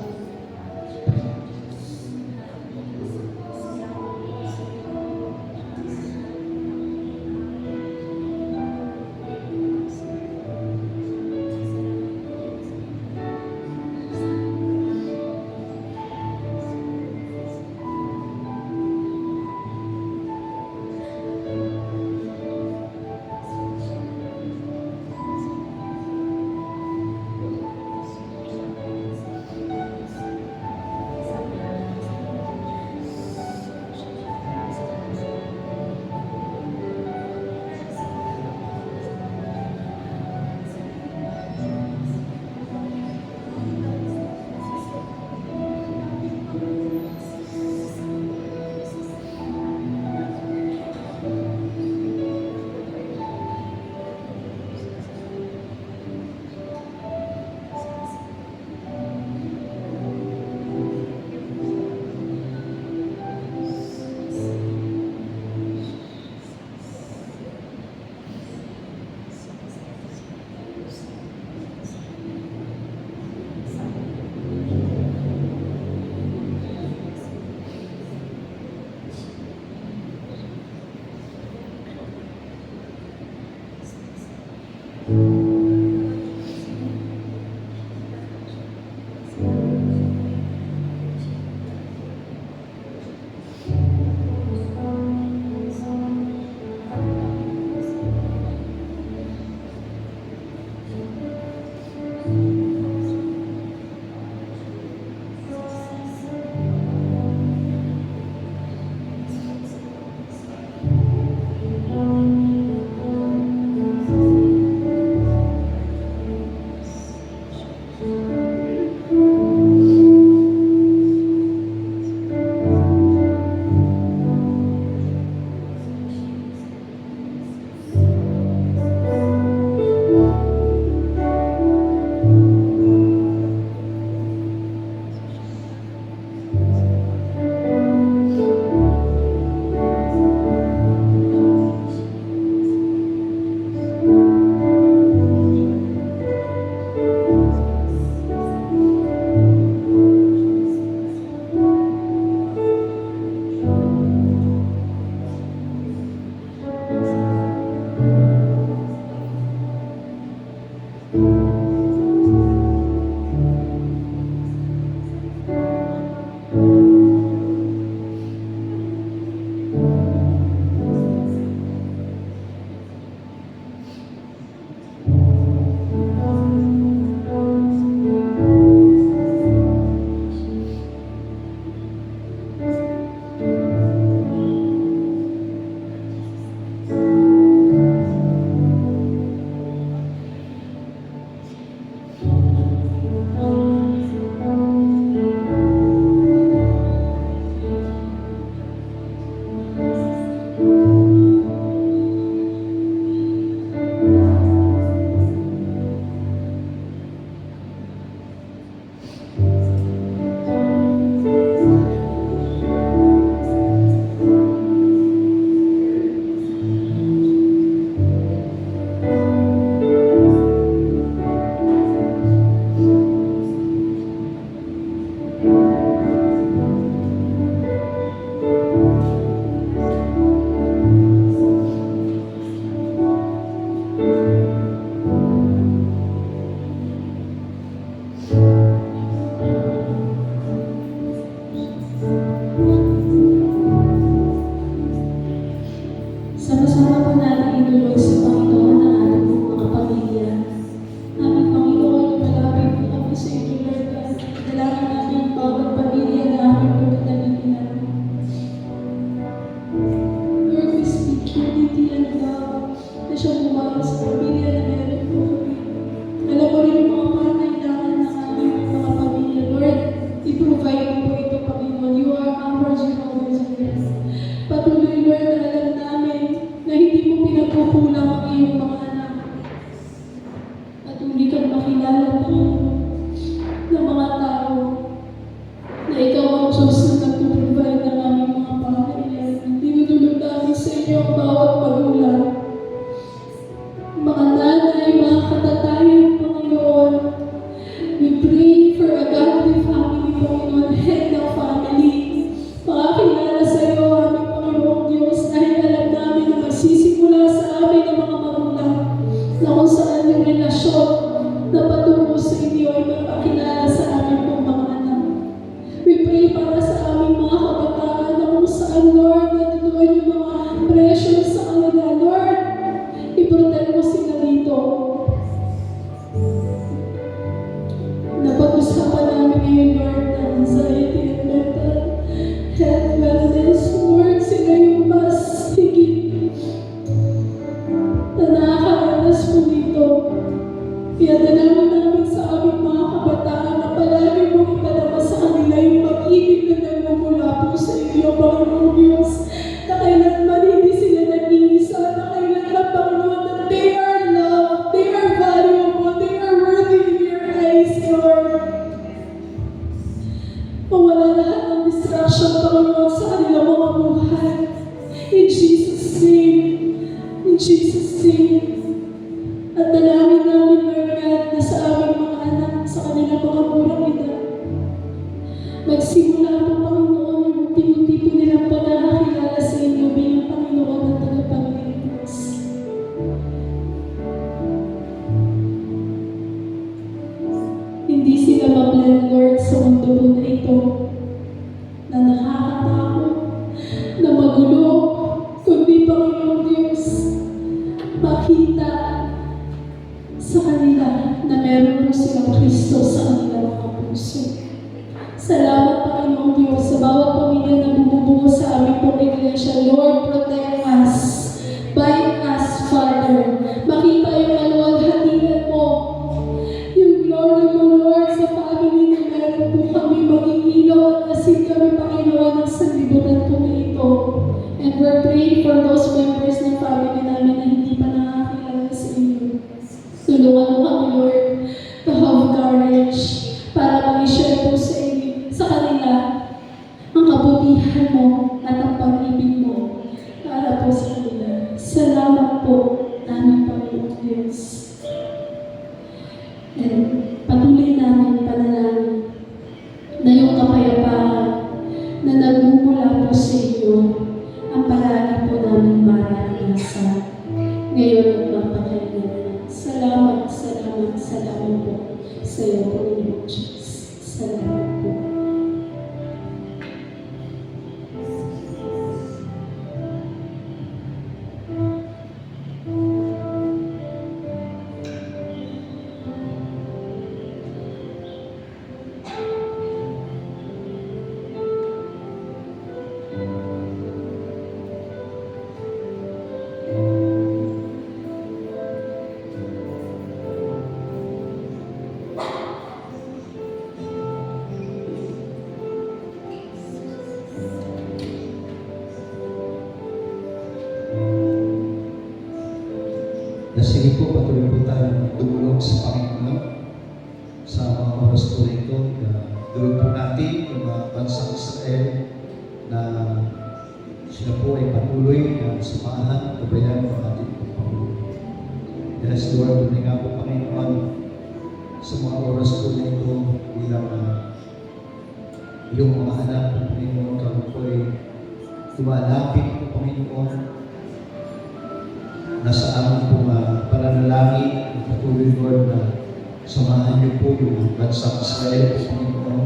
kung saan yung relasyon na patungo sa inyo ay mapakilala sa aming pong mga anak. We pray para sa aming mga kabataan na kung saan, Lord, natutunan yung mga pressure sa kanila. Lord, i-protect mo sila dito. Napag-usapan namin ngayon, Lord, na anxiety and mental health wellness. Lord, sila yung mas higit na nakakaranas po dito. Kaya dalawin namin sa aming mga kabataan na palagi mong ipadama sa kanila yung pag-ibig na nagmumula po sa iyo, Panginoon Diyos, na kailanman hindi sila nag-iisa, na kailanman, Panginoon, that they are loved, they are valuable, they are worthy in your eyes, Lord. Mawala lahat ng distraction, Panginoon, sa kanilang mga buhay. In Jesus' name. In Jesus' name. At dalangin namin, Lord God, na sa aming mga anak, sa kanilang mga murang edad. Magsimula po, Panginoon, yung unti-unti po nilang panakakilala sa inyo bilang Panginoon at tagapagligtas. Hindi sila mag-blend, Lord, sa mundo po na ito na nakakatakot, na magulo, kundi Panginoon Diyos, makita sa kanila na meron po silang Kristo sa kanilang mga puso. Salamat, Panginoon Diyos, sa bawat pamilya na bumubuo sa aming pong iglesia. Lord, protect us. Bind us, Father. Makita yung kaluwalhatian mo. Yung glory mo, Lord, sa family na meron po kami maging ilaw at asin kami, Panginoon, ng sanlibutan po na ito. And we're praying for those members ng family namin na hindi pa nakakilala sa inyo. Tulungan mo kami, Lord, to have courage para mag-share po sa kanila ang kabutihan mo at ang pag-ibig mo para po sa kanila. Salamat po, aming Panginoon Diyos. And patuloy namin panalangin na yung kapayapaan na nagmumula po sa iyo ang palagi po namin maranasan ngayon at mapakailangan. Salamat, salamat, salamat po sa iyo, Panginoon Diyos. Salamat po. Sige po, patuloy po tayo tumulong sa Panginoon sa mga oras po na ito. Dulog po natin yung mga bansang Israel na sila po ay patuloy na samahan at gabayan ng ating Panginoon. Yes, Lord, tunay nga po, Panginoon, sa mga oras po na ito bilang yung mga anak ng Panginoon, kami po ay lumalapit po, Panginoon, nasa aming pong pananalangin, patuloy, Lord, na samahan niyo po yung bansang Israel po, Panginoon,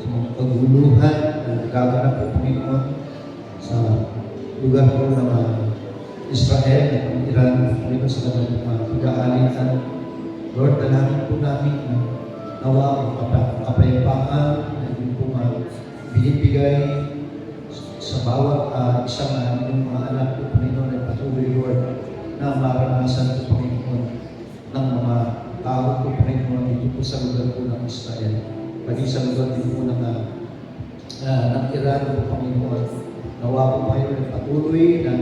sa mga kaguluhan na nagaganap po, Panginoon, sa lugar po ng Israel at ng Iran, Panginoon, sa kanilang mga pag-aalitan. Lord, dalangin po namin na nawa ang kapayapaan na yun po binibigay sa bawat isang ng mga anak po, Panginoon, ay patuloy, Lord, na maranasan po, Panginoon, ng mga tao po, Panginoon, dito po sa lugar po ng Israel. Paging sa lugar din po ng Iran po, Panginoon. Nawa po kayo ng patuloy na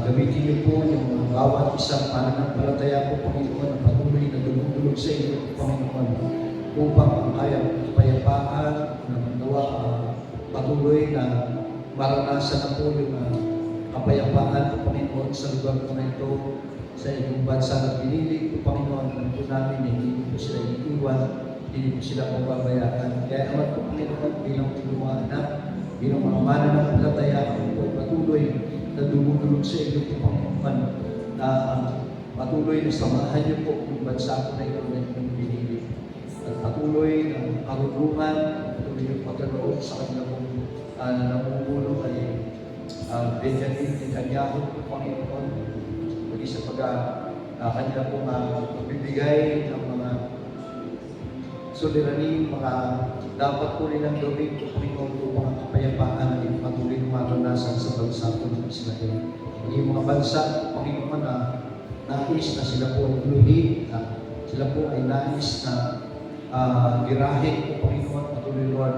gamitin niyo po yung bawat isang pananampalataya po, Panginoon, na patuloy na dumudulog sa inyo po, Panginoon, upang ang kayang kapayapaan na nawa patuloy na maranasan na po yung kapayapaan po, Panginoon, sa lugar po na ito, sa inyong bansa na pinili po, Panginoon. Alam po namin na hindi po sila iiwan, hindi po sila pababayaan. Kaya naman po, Panginoon, bilang mga anak, bilang mga mananampalataya, kami po ay patuloy na dumudulog sa inyo po, Panginoon, na patuloy na samahan niyo po yung bansa ko na ito na inyong pinili. At patuloy na karunungan, patuloy yung pagkanoon sa kanila pong namumulo kay Benjamin Netanyahu po, Panginoon. Pag sa kanila pong pagbibigay ng mga soberani, mga dapat po nilang gawin po, Panginoon, upang ang kapayapaan ay patuloy na maranasan sa bansa po ng Israel. Yung mga bansa, Panginoon, na nais na sila po ay luhin, na sila po ay nais na girahin po, Panginoon, patuloy, Lord,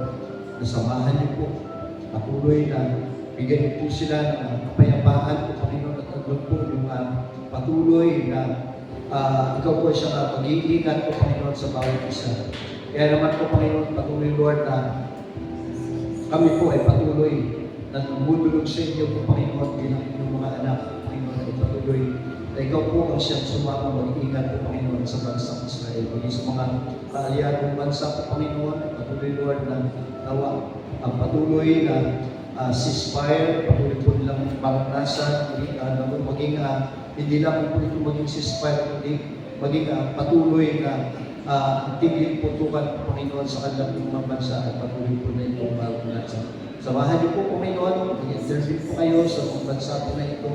na samahan niyo po, patuloy na bigyan niyo po sila ng kapayapaan po, Panginoon, at andun po yung patuloy na ikaw po siya mag-iingat po, Panginoon, sa bawat isa. Kaya naman po, Panginoon, patuloy, Lord, na kami po ay patuloy na lumululog sa inyo po, Panginoon, bilang inyong mga anak, Panginoon, ay patuloy na ikaw po ang siyang sumama mag-iingat po, Panginoon, sa bansang Israel. Maging sa mga kaalyadong bansa po, Panginoon, patuloy, Lord, na nawa ang patuloy na ceasefire, patuloy po nilang maranasan, maging hindi lang po ito maging ceasefire, kundi maging patuloy na tigil putukan po, Panginoon, sa kanilang mga bansa at patuloy po na ito maranasan. Samahan niyo po, Panginoon, mag-intervene po kayo sa mga bansa po na ito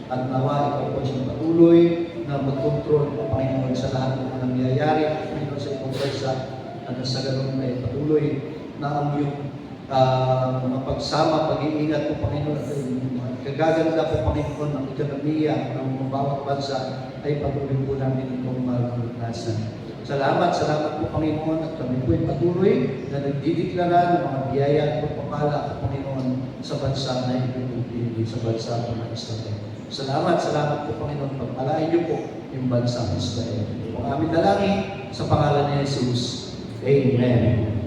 at nawa ikaw po siyang patuloy na mag-control po, Panginoon, sa lahat ng mga nangyayari, Panginoon, sa itong bansa at sa ganun ay patuloy na ang iyong mga pagsama, pag-iingat po, Panginoon, at kagaganda po, Panginoon, ng ekonomiya ng mga bawat bansa ay patuloy po namin itong maranasan. Salamat po, Panginoon, at kami po ay patuloy na nagdideklara ng mga biyaya at pagpapala, Panginoon, sa bansa na ipinipili, sa bansa ng Israel. Salamat po, Panginoon, pagpalain niyo po yung bansang Israel. Ang aming dalangin sa pangalan ni Jesus. Amen.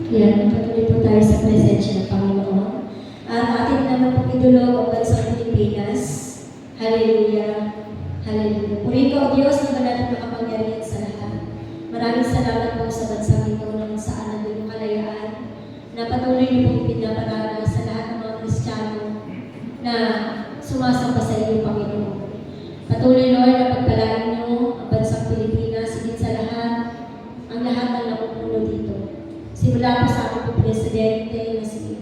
Yan, patuloy po tayo sa presensya ng Panginoon. At atin naman po idulog ang bansang Pilipinas. Hallelujah. Hallelujah. Purihin ka, O Diyos, na banal at makapangyarihan sa lahat. Maraming salamat po sa bansang ito na kung saan nandun yung kalayaan na patuloy niyo pong pinaparana sa lahat ng mga Kristiyano na sumasamba sa iyo, Panginoon. Patuloy, Lord, na pagpalain niyo ang bansang Pilipinas, higit sa lahat, ang lahat ng napupuno dito. Simula po sa ating Presidente na si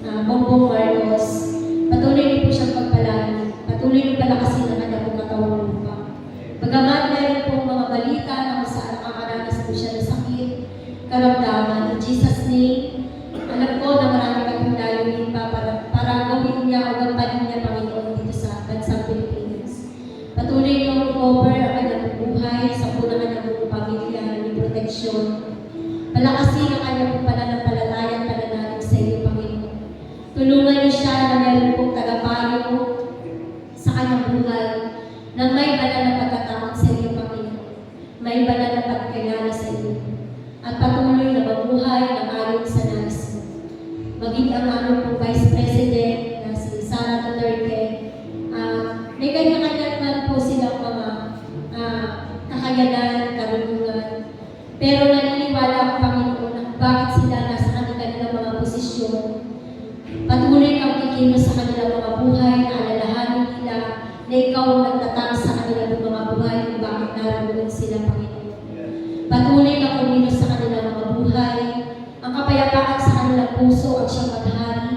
Bongbong Marcos, patuloy niyo po siyang pagpalain, patuloy niyo palakasin ang kanyang pong katawang lupa. Bagamat meron pong mga balita na kung saan nakakaranas po siya ng sakit, karamdaman, in Jesus' name, alam ko na marami kayong layunin pa para gawin niya o gampanin niya, Panginoon, dito sa bansang Pilipinas. Patuloy niyo i-cover ang kanyang buhay sa punang kanyang pamilya, ng proteksyon. Palakasin ang kanyang pananampalataya at pananalig sa iyo, Panginoon. Tulungan niyo siya na meron pong tagapayo sa kanyang buhay na may banal na pagkatawag sa iyo, Panginoon. May banal na pagkilala sa iyo. At patuloy na mabuhay ng ayon sa nais mo. Maging ang aming pong Vice President na si Sara Duterte, may kanya-kanya naman po silang mga kakayanan, karunungan. Pero naniniwala ang Panginoon na bakit sila nasa kanilang mga posisyon. Patuloy kang kikilos sa kanilang mga buhay na alalahanin nila na ikaw ang nagtatang sa kanilang mga buhay kung bakit naroon sila, Panginoon. Patuloy kang kumilos sa kanilang mga buhay, ang kapayapaan sa kanilang puso ang siyang maghari.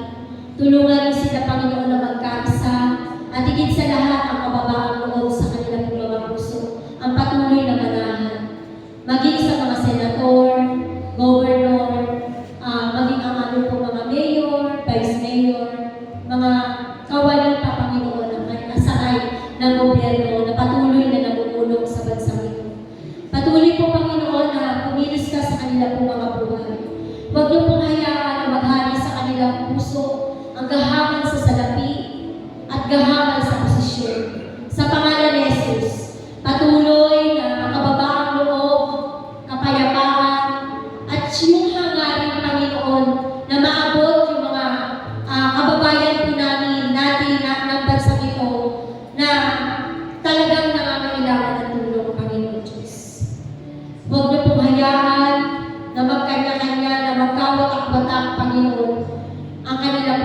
Tulungan sila, Panginoon, na magkaisa at higit sa lahat ang kababaang loob sa kanilang mga puso, ang patuloy na manahan. Maging sa mga senator, governor, maging ang mga mayor, vice mayor, mga kawali pa, Panginoon, ang asakay ng gobyerno na patuloy na namumulong sa bansang ito. Patuloy po, Panginoon, na kumilos ka sa kanilang mga buhay. Huwag niyo pong hayaan na maghari sa kanilang puso ang gahaman sa salapi at gahaman sa posisyon. Sa pangalan ni Jesus, patuloy na makababaang loob, kapayapaan, at yung hangarin, Panginoon, na maabot yung mga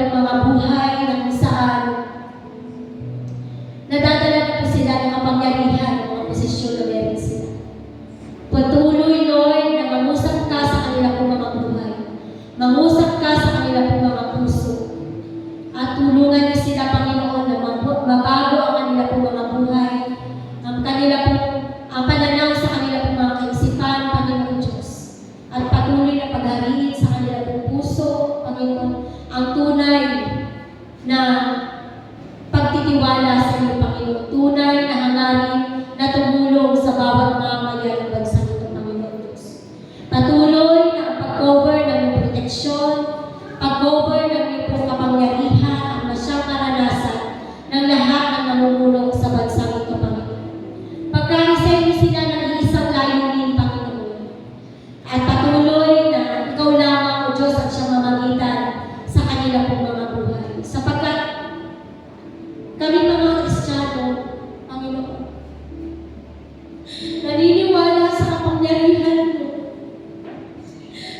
pong mga buhay na kung saan nadadala na po sila ng kapangyarihan ng mga posisyon na meron sila. Patuloy, Lord, na mangusap ka sa kanila pong mga buhay. Mangusap ka sa kanila pong mga puso. At tulungan niyo sila, Panginoon, na mabago ang kanila pong mga buhay. Ang kanila pong ang pananaw sa kanila pong mga kaisipan, Panginoon Diyos. At patuloy na paghariin sa kanila pong puso, Panginoon, ang tunay na pagtitiwala sa iyo, Panginoon. Tunay na hangarin na tumulong sa bawat mamayan ng bansa nito, Panginoon Diyos. Patuloy na ang pag-cover ng iyong proteksyon, pag-cover ng iyong pong kapangyarihan ang masyang maranasan ng lahat ng namumulong sa bansa nito, Panginoon. Pagkaisa niyo sila ng isang layunin, Panginoon. At patuloy na ikaw lamang, O Diyos, ang siyang mamagitan sa kanila pong mga buhay. Sapagkat kami mga Kristiyano, Panginoon, naniniwala sa kapangyarihan mo.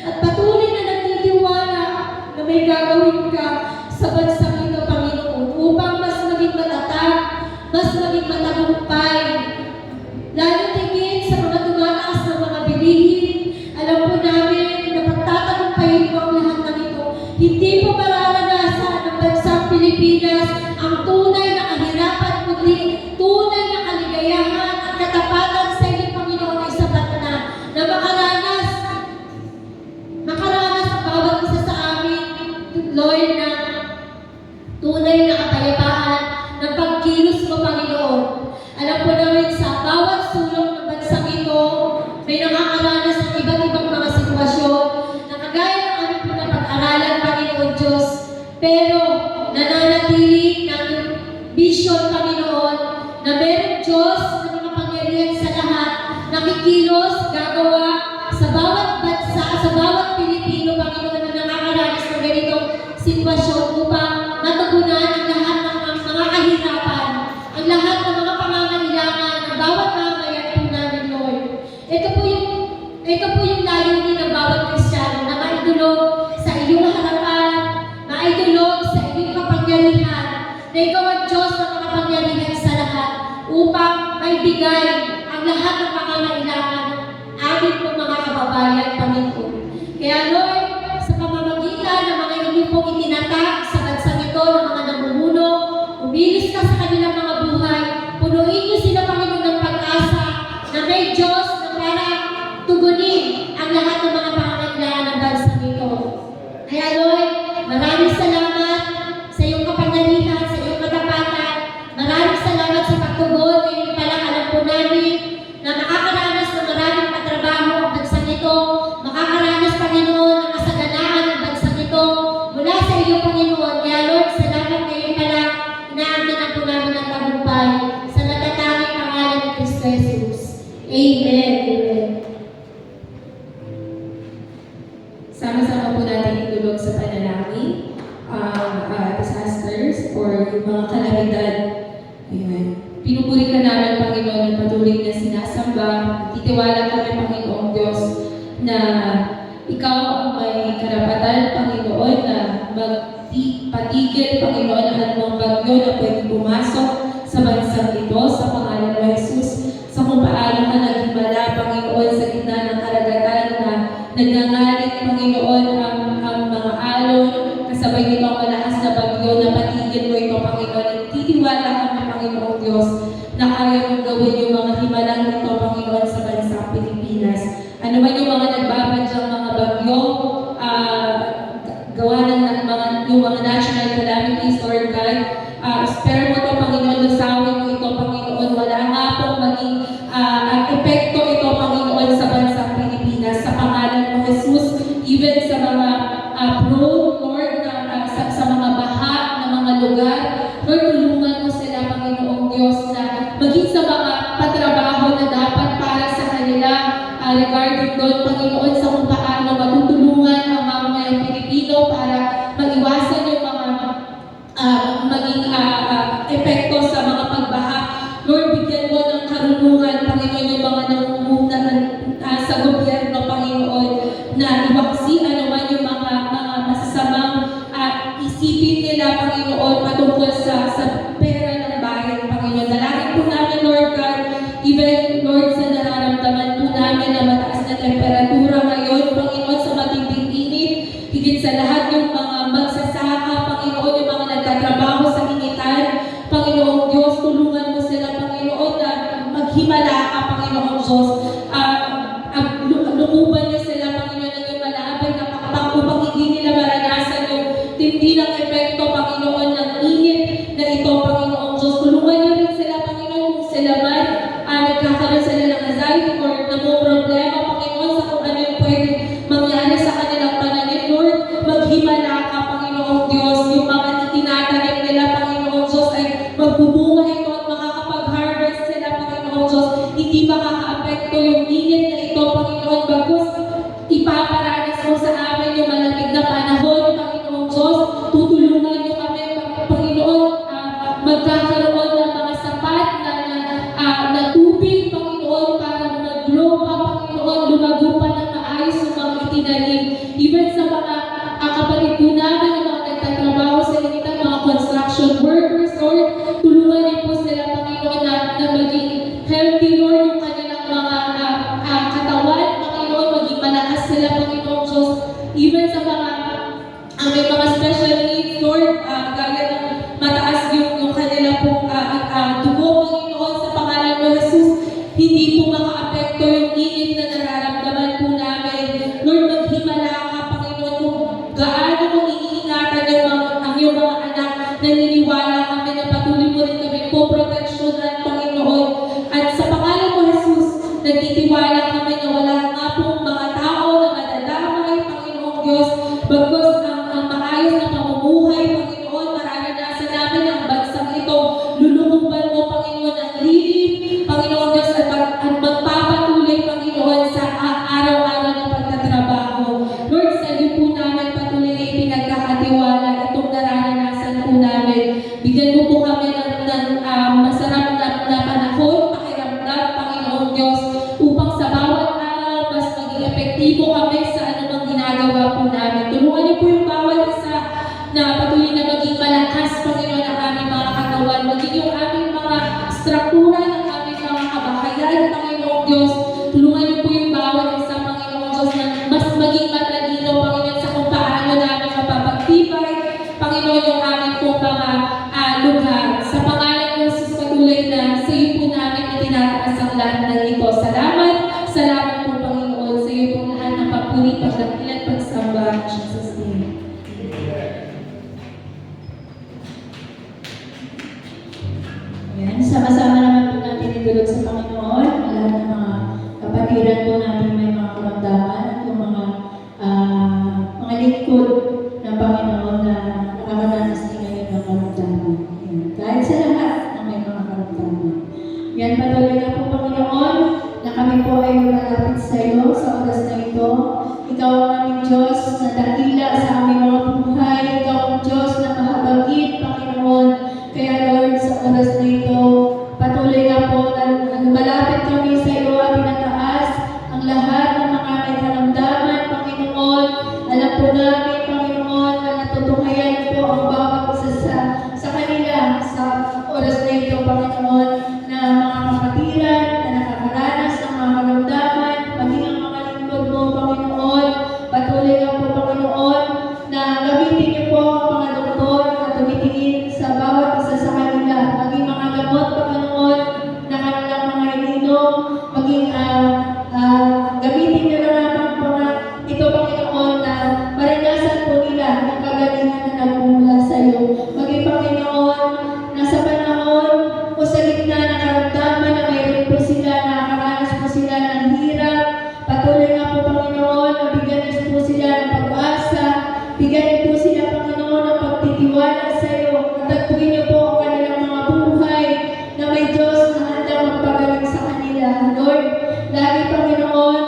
At patuloy na nagtitiwala na may gagawin ka sa bansang ito, Panginoon, upang mas maging matatag, mas maging matagumpay. Lalo tingin sa mga tumataas ng mga bilihin, alam po namin na pagtatagumpayin mo ang lahat ng ito. Hindi po mararanasan ng bansang Pilipinas ang tunay na kahirapan, kundi tunay na kaligayahan at katapatan sa iyo, Panginoon, ay sapat na makaranas ang bawat isa sa amin, Lord, na tunay na kapayapaan ng pagkilos mo, Panginoon. Alam po namin sa bawat sulok ng bansang ito, may nakakaranas ng iba't ibang mga sitwasyon na kagaya ng aming po na pag-aralan, Panginoon Diyos, pero nananatili ng vision, Panginoon, na meron Diyos na makapangyarihan sa lahat, nakikilos, gagawa sa bawat bansa, sa bawat Pilipino, Panginoon, na nakakaranas ng ganitong sitwasyon upang matugunan ang lahat ng mga kahirapan, ang lahat ng mga pangangailangan ng bawat mamayan po namin, Lord. Ito po yung layunin ng bawat Kristiyano na maitulog sa iyong harapan, maitulog sa iyong kapangyarihan, na ikaw ang Diyos na makapangyarihan sa lahat upang maibigay ang lahat ng pangangailangan ng amin pong mga kababayan, Panginoon. Kaya Lord, sa pamamagitan ng mga inyong pong itinatag sa bansang ito ng mga namumuno, umilis ka sa kanilang mga buhay, punuin niyo sila, Panginoon, ng pag-asa na may Diyos na para tugunin ang lahat ng mga pangangailangan ng bansang ito. Kaya Lord, maraming salamat sa iyong kapangyarihan, sa iyong katapatan. Maraming salamat sa pagtugon. Ngayon pa lang alam po namin na makakaranas ng maraming patrabaho ang bansang ito. Makakaranas, Panginoon, ng kasaganaan ang bansang ito mula sa iyo, Panginoon. Kaya Lord, salamat ngayon pa lang. Inaangkin na po namin ang tagumpay sa natatanging pangalan ni Kristo Jesus. Amen. Amen. Sama-sama po natin itulog sa panalangin disasters or yung mga kalamidad. Ayan. Pinupuri ka namin, Panginoon, ng patuloy na sinasamba. Titiwala kami, Panginoong Diyos, na ikaw ang may karapatan, Panginoon, na magpatigil, Panginoon, ang anumang bagyo na pwede pumasok sa bansang ito, sa pangalan mo, Jesus, sa kung paano ka naghimala, Panginoon, sa gitna ng karagatan na nagngangalit, Panginoon, ang mga alon, kasabay nito ang malakas na bagyo na patigil mo ito, Panginoon. Titiwala kami, Panginoong Diyos, na kaya mong gawin yung mga himalang nito, Panginoon, sa bansang Pilipinas. Ano man yung mga nagbabadyang mga bagyo, gawa ng yung mga national calamities, Lord God, spare mo ito, Panginoon, lusawin mo ito, Panginoon. Wala nga pong maging epekto ito, Panginoon, sa bansang Pilipinas. Sa pangalan mo, Jesus, even sa mga Lord, sa mga baha na mga lugar, Lord, tulungan mo sila, Panginoong Diyos, na maging sa mga patrabaho na dapat para sa kanila regarding doon, Panginoon, sa kung paano matutulungan ang mga Pilipino para maiwasan yung mga maging epekto sa mga pagbaha. Lord, bigyan mo ng karunungan, Panginoon, yung mga namumuna sa gobyerno, Panginoon, na iwaksi ano man yung mga masasamang isipin nila, Panginoon, patungkol sa pera ng bahay, Panginoon. Dalangin po namin, Lord God, even, Lord, sa nararamdaman po namin na mataas na temperatura ngayon, Panginoon, sa matinding init, higit sa lahat yung mga magsasaka, Panginoon, yung mga nagtatrabaho sa initan, Panginoon Diyos, tulungan mo sila, Panginoon, na maghimala ka, Panginoon Diyos. Lukuban niyo sila, Panginoon, ng iyong malabay na pakpak upang hindi nila maranasan yung tindi ng epekto, Panginoon, ng init na ito, Panginoon Diyos. Tulungan niyo rin sila, Panginoon, kung sila man nagkakaroon sila ng anxiety or problema, Panginoon, sa kung ano yung pwedeng mangyari sa kanilang pananim, Lord. Maghimala ka, Panginoon Diyos, yung mga itinatanim nila, Panginoon Diyos, ay magbubunga ito at makakapag-harvest sila, Panginoon Diyos. Hindi makaka-apekto yung init na ito, Panginoon, bagkus ipaparanas mo sa amin yung malamig na panahon, Panginoon Diyos. Tutulungan niyo kami, Panginoon, magkakaroon ng mga sapat na tubig, Panginoon, para mag-grow pa, Panginoon, lumago pa ng maayos yung mga itinanim. Even sa mga kapatid po namin, yung mga nagtatrabaho sa initan, mga construction workers, Lord, tulungan niyo po sila, Panginoon, na maging healthy, Lord, yung kanilang mga katawan, Panginoon, maging malakas sila, Panginoon Diyos. Even sa mga may mga special needs, Lord, gaya ng mataas yung kanila pong dugo, Panginoon, sa pangalan mo, Jesus, hindi po maka-apekto yung init na nararamdaman po namin. Lord, maghimala ka, Panginoon, kung gaano mo iniingatan ang iyong mga anak, naniniwala kami na patuloy mo rin kami po proteksyonan, Panginoon. At sa pangalan mo, Jesus, nagtitiwala kami na wala nga pong mga tao na madadamay, Panginoong Diyos, bagkus ang maayos na pamumuhay, Panginoon, mararanasan namin ang bansang ito. Lulukuban mo, Panginoon, ang lilim, Panginoon Diyos, at magpapatuloy, Panginoon, sa araw-araw na pagtatrabaho. Lord, sa iyo po namin patuloy na ipinagkakatiwala itong nararanasan po namin. Bigyan mo po kami ng masarap na panahon, pakiramdam, Panginoon Diyos, upang sa bawat araw mas maging epektibo kami sa anumang ginagawa po namin. Tulungan niyo po yung bawat isa na patuloy na maging malakas, Panginoon, ang aming mga katawan, maging yung aming mga struktura ng aming mga kabahayan, Panginoon Diyos. Tulungan niyo po yung bawat isa, Panginoon Diyos, na mas maging matalino, Panginoon, sa kung paano namin mapapagtibay, Panginoon, yung aming po mga lugar. Sa pangalan ng Jesus, patuloy na sa iyo po namin itinataas ang lahat ng ito. Salamat, salamat po, Panginoon, sa iyo po lahat ng papuri, pagdakilan, pagsamba, in Jesus' name. Ayan, sama-sama naman po natin idulog sa Panginoon ang lahat ng mga kapatiran po natin may mga karamdaman at yung mga lingkod ng Panginoon na nakakaranas din ngayon ng karamdaman. Ayan, kahit sa lahat na may mga karamdaman. Yan, patuloy na po, Panginoon, na kami po ay malapit sa iyo sa oras na ito. Ikaw ang aming Diyos na dakila sa aming mga buhay. Ikaw ang Diyos na mahabagin, Panginoon. Kaya Lord, sa oras na ito, patuloy na po na malapit kami sa iyo at pinataas ang lahat ng mga may karamdaman, Panginoon. Alam po namin, Panginoon, na natutunghayan po ang bawat isa sa kanila sa oras na ito, Panginoon, na mga kapatiran na nakakaranas ng mga karamdaman, maging ang mga lingkod mo, Panginoon. Patuloy na po, Panginoon, na gamitin niyo po ang mga doktor na tumitingin sa bawat isa sa kanila, maging mga gamot, Panginoon, na kanilang mga ininom, maging gamitin niyo na lamang mga ito, Panginoon, na maranasan po nila ang kagalingan na nagmumula sa iyo. Maging, Panginoon, nasa panahon o sa gitna ng karamdaman na mayroon po sila, nakakaranas po sila ng hirap. Patuloy nga po, Panginoon, na bigyan niyo po sila ng pag-asa, bigyan niyo po sila, Panginoon, ng pagtitiwala sa iyo. Tagpuin niyo po ang kanilang mga buhay na may Diyos na handang magpagaling sa kanila. Lord, lagi, Panginoon,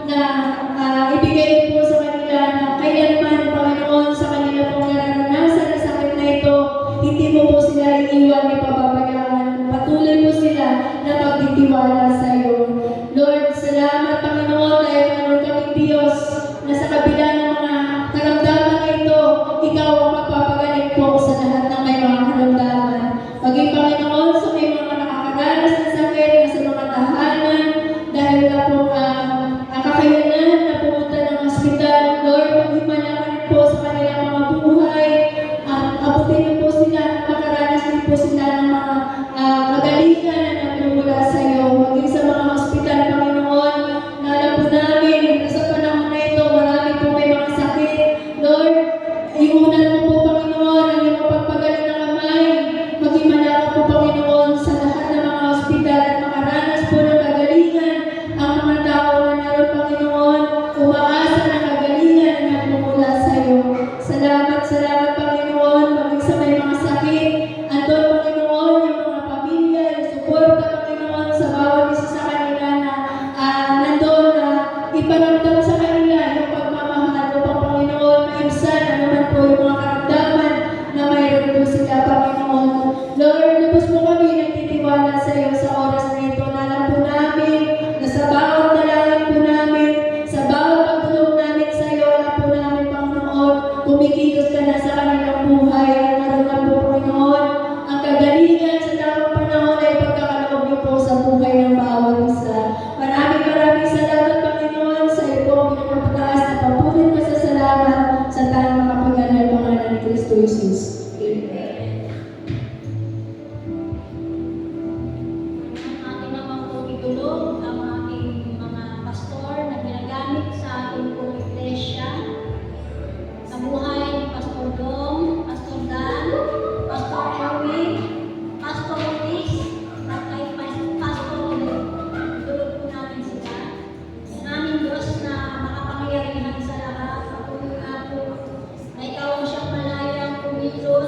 na ibigay niyo po sa kanila na kailanman, Panginoon, sa kanila pong nararanasan na sakit na ito, hindi mo po sila iiwan ni pababayaan. Patuloy mo sila na magtitiwala sa iyo. Lord, salamat, Panginoon, dahil meron kaming Diyos na sa kabila ng mga karamdaman na ito, ikaw ang magpapagaling po sa lahat Salamat, Panginoon, maging sa may mga sakit. Andun, Panginoon, yung mga pamilya, yung suporta, Panginoon, sa bawat isa sa kanila na nandun na iparamdam sa kanila yung pagmamahal mo, Panginoon, maibsan, ano man po yung mga karamdaman na mayroon po sila, Panginoon. Lord, lubos po kami nagtitiwala sa iyo sa oras na ito. Alam po namin na sa bawat dalangin po namin, sa bawat pagtulong namin sa iyo, alam po namin, Panginoon, kumikilos ka na sa kanilang buhay. At naroon lang po, Panginoon, ang kagalingan sa tamang panahon ay pagkakaloob niyo po sa buhay ng bawat isa. Maraming salamat, Panginoon, sa iyo po ang pinagpapataas na papulit na sa salamat sa tanang makapaganal pangalan ni Kristo Jesus. Amen. Ang ating naman po itulong ang ating mga pastor na ginagamit sa ating pong iglesia. Sa buhay ni Pastor Dong, Pastor Dan, Pastor Erwin, Pastor Liz, at kay Pastor Ulit. Tulog po namin sila. Ang aming Diyos na makapangyarihan sa lahat. Patuloy nga po na ikaw ang siyang malayang kumilos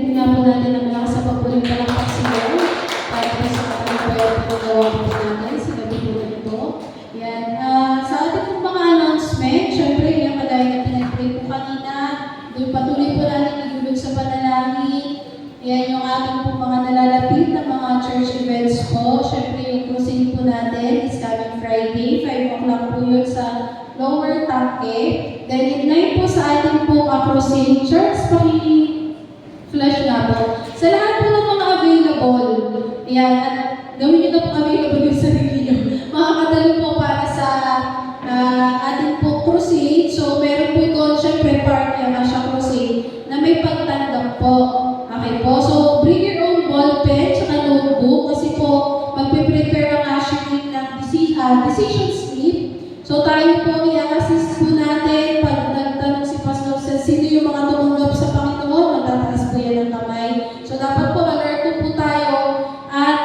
Bigyan nga po natin ang malakas sa papuling palakpak si Lord para po sa ating pwede po gawa po natin sa gabi po na ito. Yan. Sa ating pong mga announcement, syempre, yung kagaya na pinag-pray po kanina, doon patuloy po natin igulog sa panalangin. Yan yung ating po mga nalalapit na mga church events po. Syempre, yung crusade po natin is coming Friday, 5 o'clock po yun sa Lower Tangke. Then, in-9 po sa ating po crusade church, flash nga po. Sa lahat po ng mga available, yan, at gawin nyo na po available yung sarili nyo. Makakadalo po para sa ating po crusade. So, meron po doon, syempre, part yan, Asha Crusade, na may pagtanggap po. Okay po? So, bring your own ball pen, tsaka notebook, kasi po, magpe-prepare ang Ashley ng decision slip. So, tayo po, i-assist po natin, pag nagtanong si Pastor sa sino yung mga tumanggap sa Panginoon, magtataas po yan ng kamay. So, dapat po, alerto po tayo, at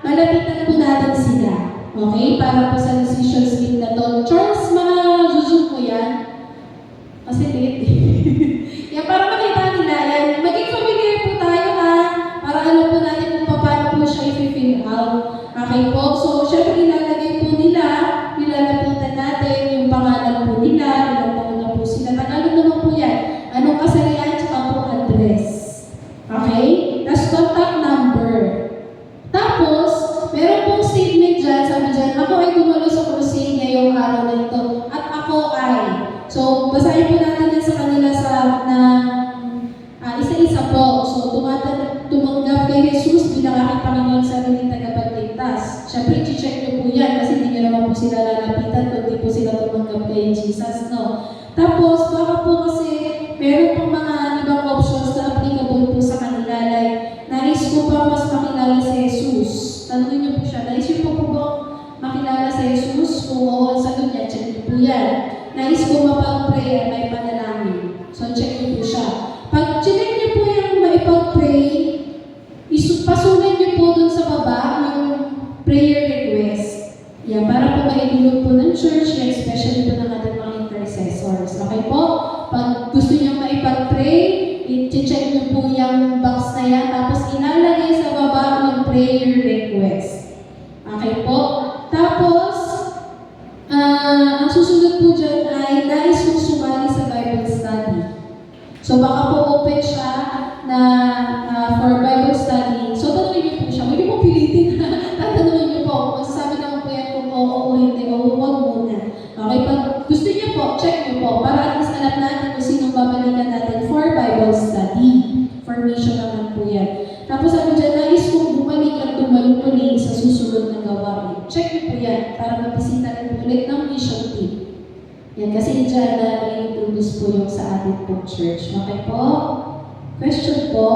malapitan po natin sila. Okay? Para po sa decision slip na to. Charles, mga zuzum po yan. Kasi late. Yan, para makita nila yan. Maging familiar po tayo ha. Para alam po natin kung paano po siya i-fill out. Okay po? So, syempre ilalagay po nila, ilalapitan natin yung pangalan po nila, ilang taon na po sila. Tagalog naman po yan. Anong kasarian, tsaka po address. Okay? Tapos contact number. Tapos, meron pong statement dyan, sabi dyan, ako ay dumalo sa crusade ngayong araw na ito. At ako ay. So, basahin po natin yan sa kanila isa-isa po. So, tumanggap kay Jesus bilang aking Panginoon sa ating tagapagligtas. Siyempre, i-check nyo po yan kasi hindi nyo naman po sila lalapitan kung di po sila tumanggap kay Jesus, no? Tapos, baka po kasi meron pong mga ibang options na applicable po sa kanila. Like, nais ko pa mas makilala si Jesus. Tanungin niyo po siya, nais niyo po ba makilala si Jesus? Kung oo, sagot niya, check niyo po yan. Nais ko mapag-pray, may panalangin. So, check niyo po siya. Pag check niyo po yung maipag-pray, pasunan niyo po dun sa baba yung prayer request. Yan, para po maigulog po ng church, especially po ng ating mga intercessors. Okay po? Pag gusto niyo maipag-pray, i-check niyo po yung box na yan, tapos ilalagay sa baba yung prayer request. Okay po? Tapos, ang susunod po dyan ay nais kong sumali sa Bible study. So baka po open siya na for Bible study. So tanungin niyo po siya. Huwag niyo po pilitin. Tatanungin niyo po. Masasabi naman po yan kung oo o hindi. O huwag muna. Okay, pag gusto niyo po, check niyo po. Para at least alam natin kung sinong babalikan natin for Bible study. Formation naman po yan. Tapos sabi dyan, nais kong bumalik at tumalong-tuloy sa susunod na gawain. Check niyo po yan para mabisita rin po ulit ng mission team. Yan, kasi dyan na i-introduce po yung sa ating pong church. Okay po? Question po?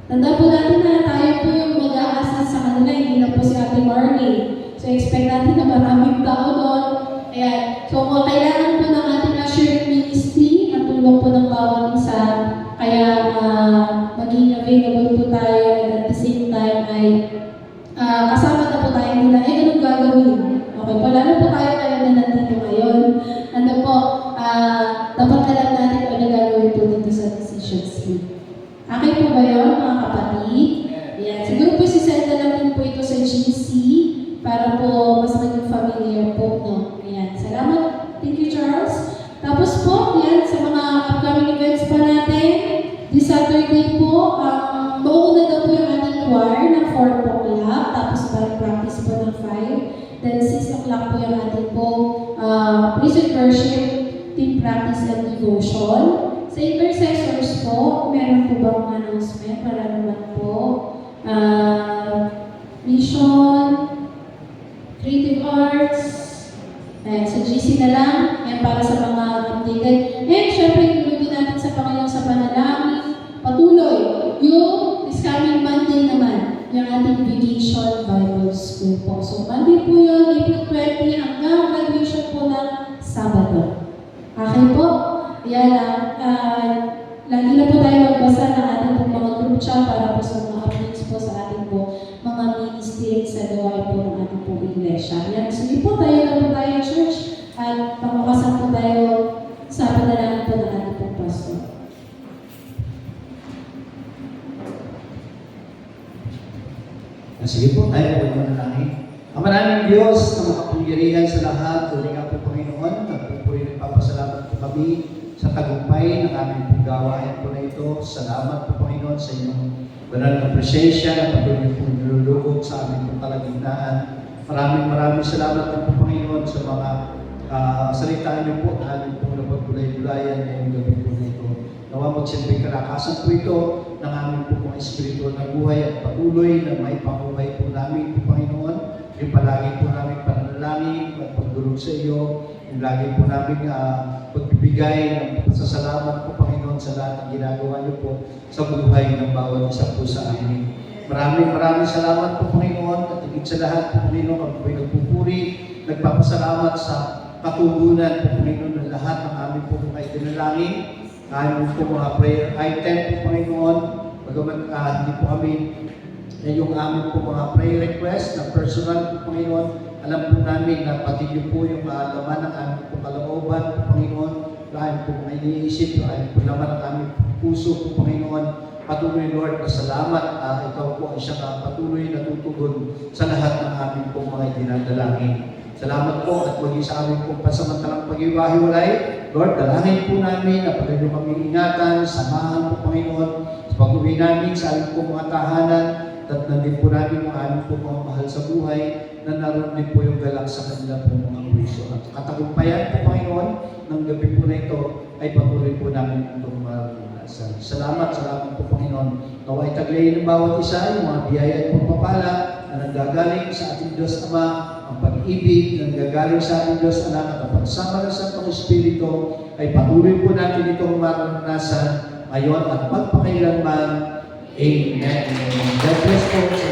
Tanda po natin na tayo po yung mag-aasas sa kanila, hindi na po si Ate Marley. So, expect natin na maraming tao doon. Ayan. So, kailangan po ng ating assured ministry ang tulong po ng bawat isa. Kaya, maging available po tayo and at the same time ay kasama na po tayo nila. Anong gagawin? Okay po, lalo po tayo kayo na nandito ngayon. Ano po, dapat alam natin kung ano gagawin po dito sa decision slip. Okay po ba yun, mga kapatid? Ayan. Siguro po sisend na lang din po ito sa GC para po mas maging familiar po, no? Ayan. Salamat. Thank you, Charles. Tapos po, yan, sa mga upcoming events pa natin, this Saturday po, mauuna daw po yung ating choir ng 4 o'clock, tapos practice po ng 5. Then 6 o'clock po yung ating po praise and worship, team practice and devotion. Sa intercessors po, meron po bang announcement para naman po mission, creative arts, sa GC na lang, yan para sa mga updated. And syempre, ilulugin natin sa Panginoon sa panalangin. Patuloy, yung this coming Monday naman, yung ating vacation Bible School po. So, Monday po yun, April 20, hanggang graduation po ng Sabado. Okay po? Yan lang. Lagi na po tayo magbasa ng ating po mga group chat para po sa mga updates po sa ating po mga ministry sa gawain po ng ating po iglesia. Yan. Sige po, tayo na po tayo church at pamakasan po tayo sa panalangin po ng ating po pastor. Sige po, tayo po manalangin. Ang maraming Diyos na makapangyarihan sa lahat, tuloy nga po Panginoon, nagpupuloy nagpapasalamat po kami sa tagumpay ng aming pong gawain po na ito. Salamat po Panginoon sa inyong banal na presensya na patuloy po nilulugod sa aming pong kalagitnaan. Maraming salamat po Panginoon sa mga salita niyo po na aming pong napagulay-gulayan ngayong gabi po na ito. Nawa magsilbing kalakasan po ito ng aming po mga espiritual na buhay at patuloy na may panguhay po namin po Panginoon. Yung palagi po namin panalangin at pagdulog sa iyo, yung lagi po namin pagbibigay ng pasasalamat po Panginoon sa lahat ng ginagawa niyo po sa buhay ng bawat isa po sa amin. Maraming salamat po Panginoon at higit sa lahat po Panginoon kami po nagpupuri, nagpapasalamat sa katugunan po Panginoon ng lahat ng aming po mga itinalangin, aming po mga prayer item po Panginoon, bagaman hindi po kami yung aming po mga prayer request na personal po Panginoon, alam po namin na pati niyo po yung laman ng aming po kalooban po Panginoon, lahat po mga iniisip, lahat po laman ng aming puso po Panginoon. Patuloy Lord na salamat, ikaw po ang siyang patuloy na tutugon sa lahat ng aming po mga dinadalangin. Salamat po at maging sa aming pong pansamantalang pag-iwahiwalay. Lord, dalangin po namin na patuloy kami ingatan, samahan po Panginoon sa pag-uwi namin sa aming po mga tahanan. At nandun po namin ang aming po mga mahal sa buhay na naroon din po yung galak sa kanila po mga puso. At katagumpayan po Panginoon ng gabi po na ito ay patuloy po namin itong maranasan. Salamat po Panginoon. Naway taglayin ng bawat isa yung mga biyaya at pagpapala na nanggagaling sa ating Diyos Ama, ang pag-ibig na nanggagaling sa ating Diyos Anak at ang pagsama ng Santong Espiritu ay patuloy po natin itong maranasan ngayon at magpakailanman. Amen. God bless po.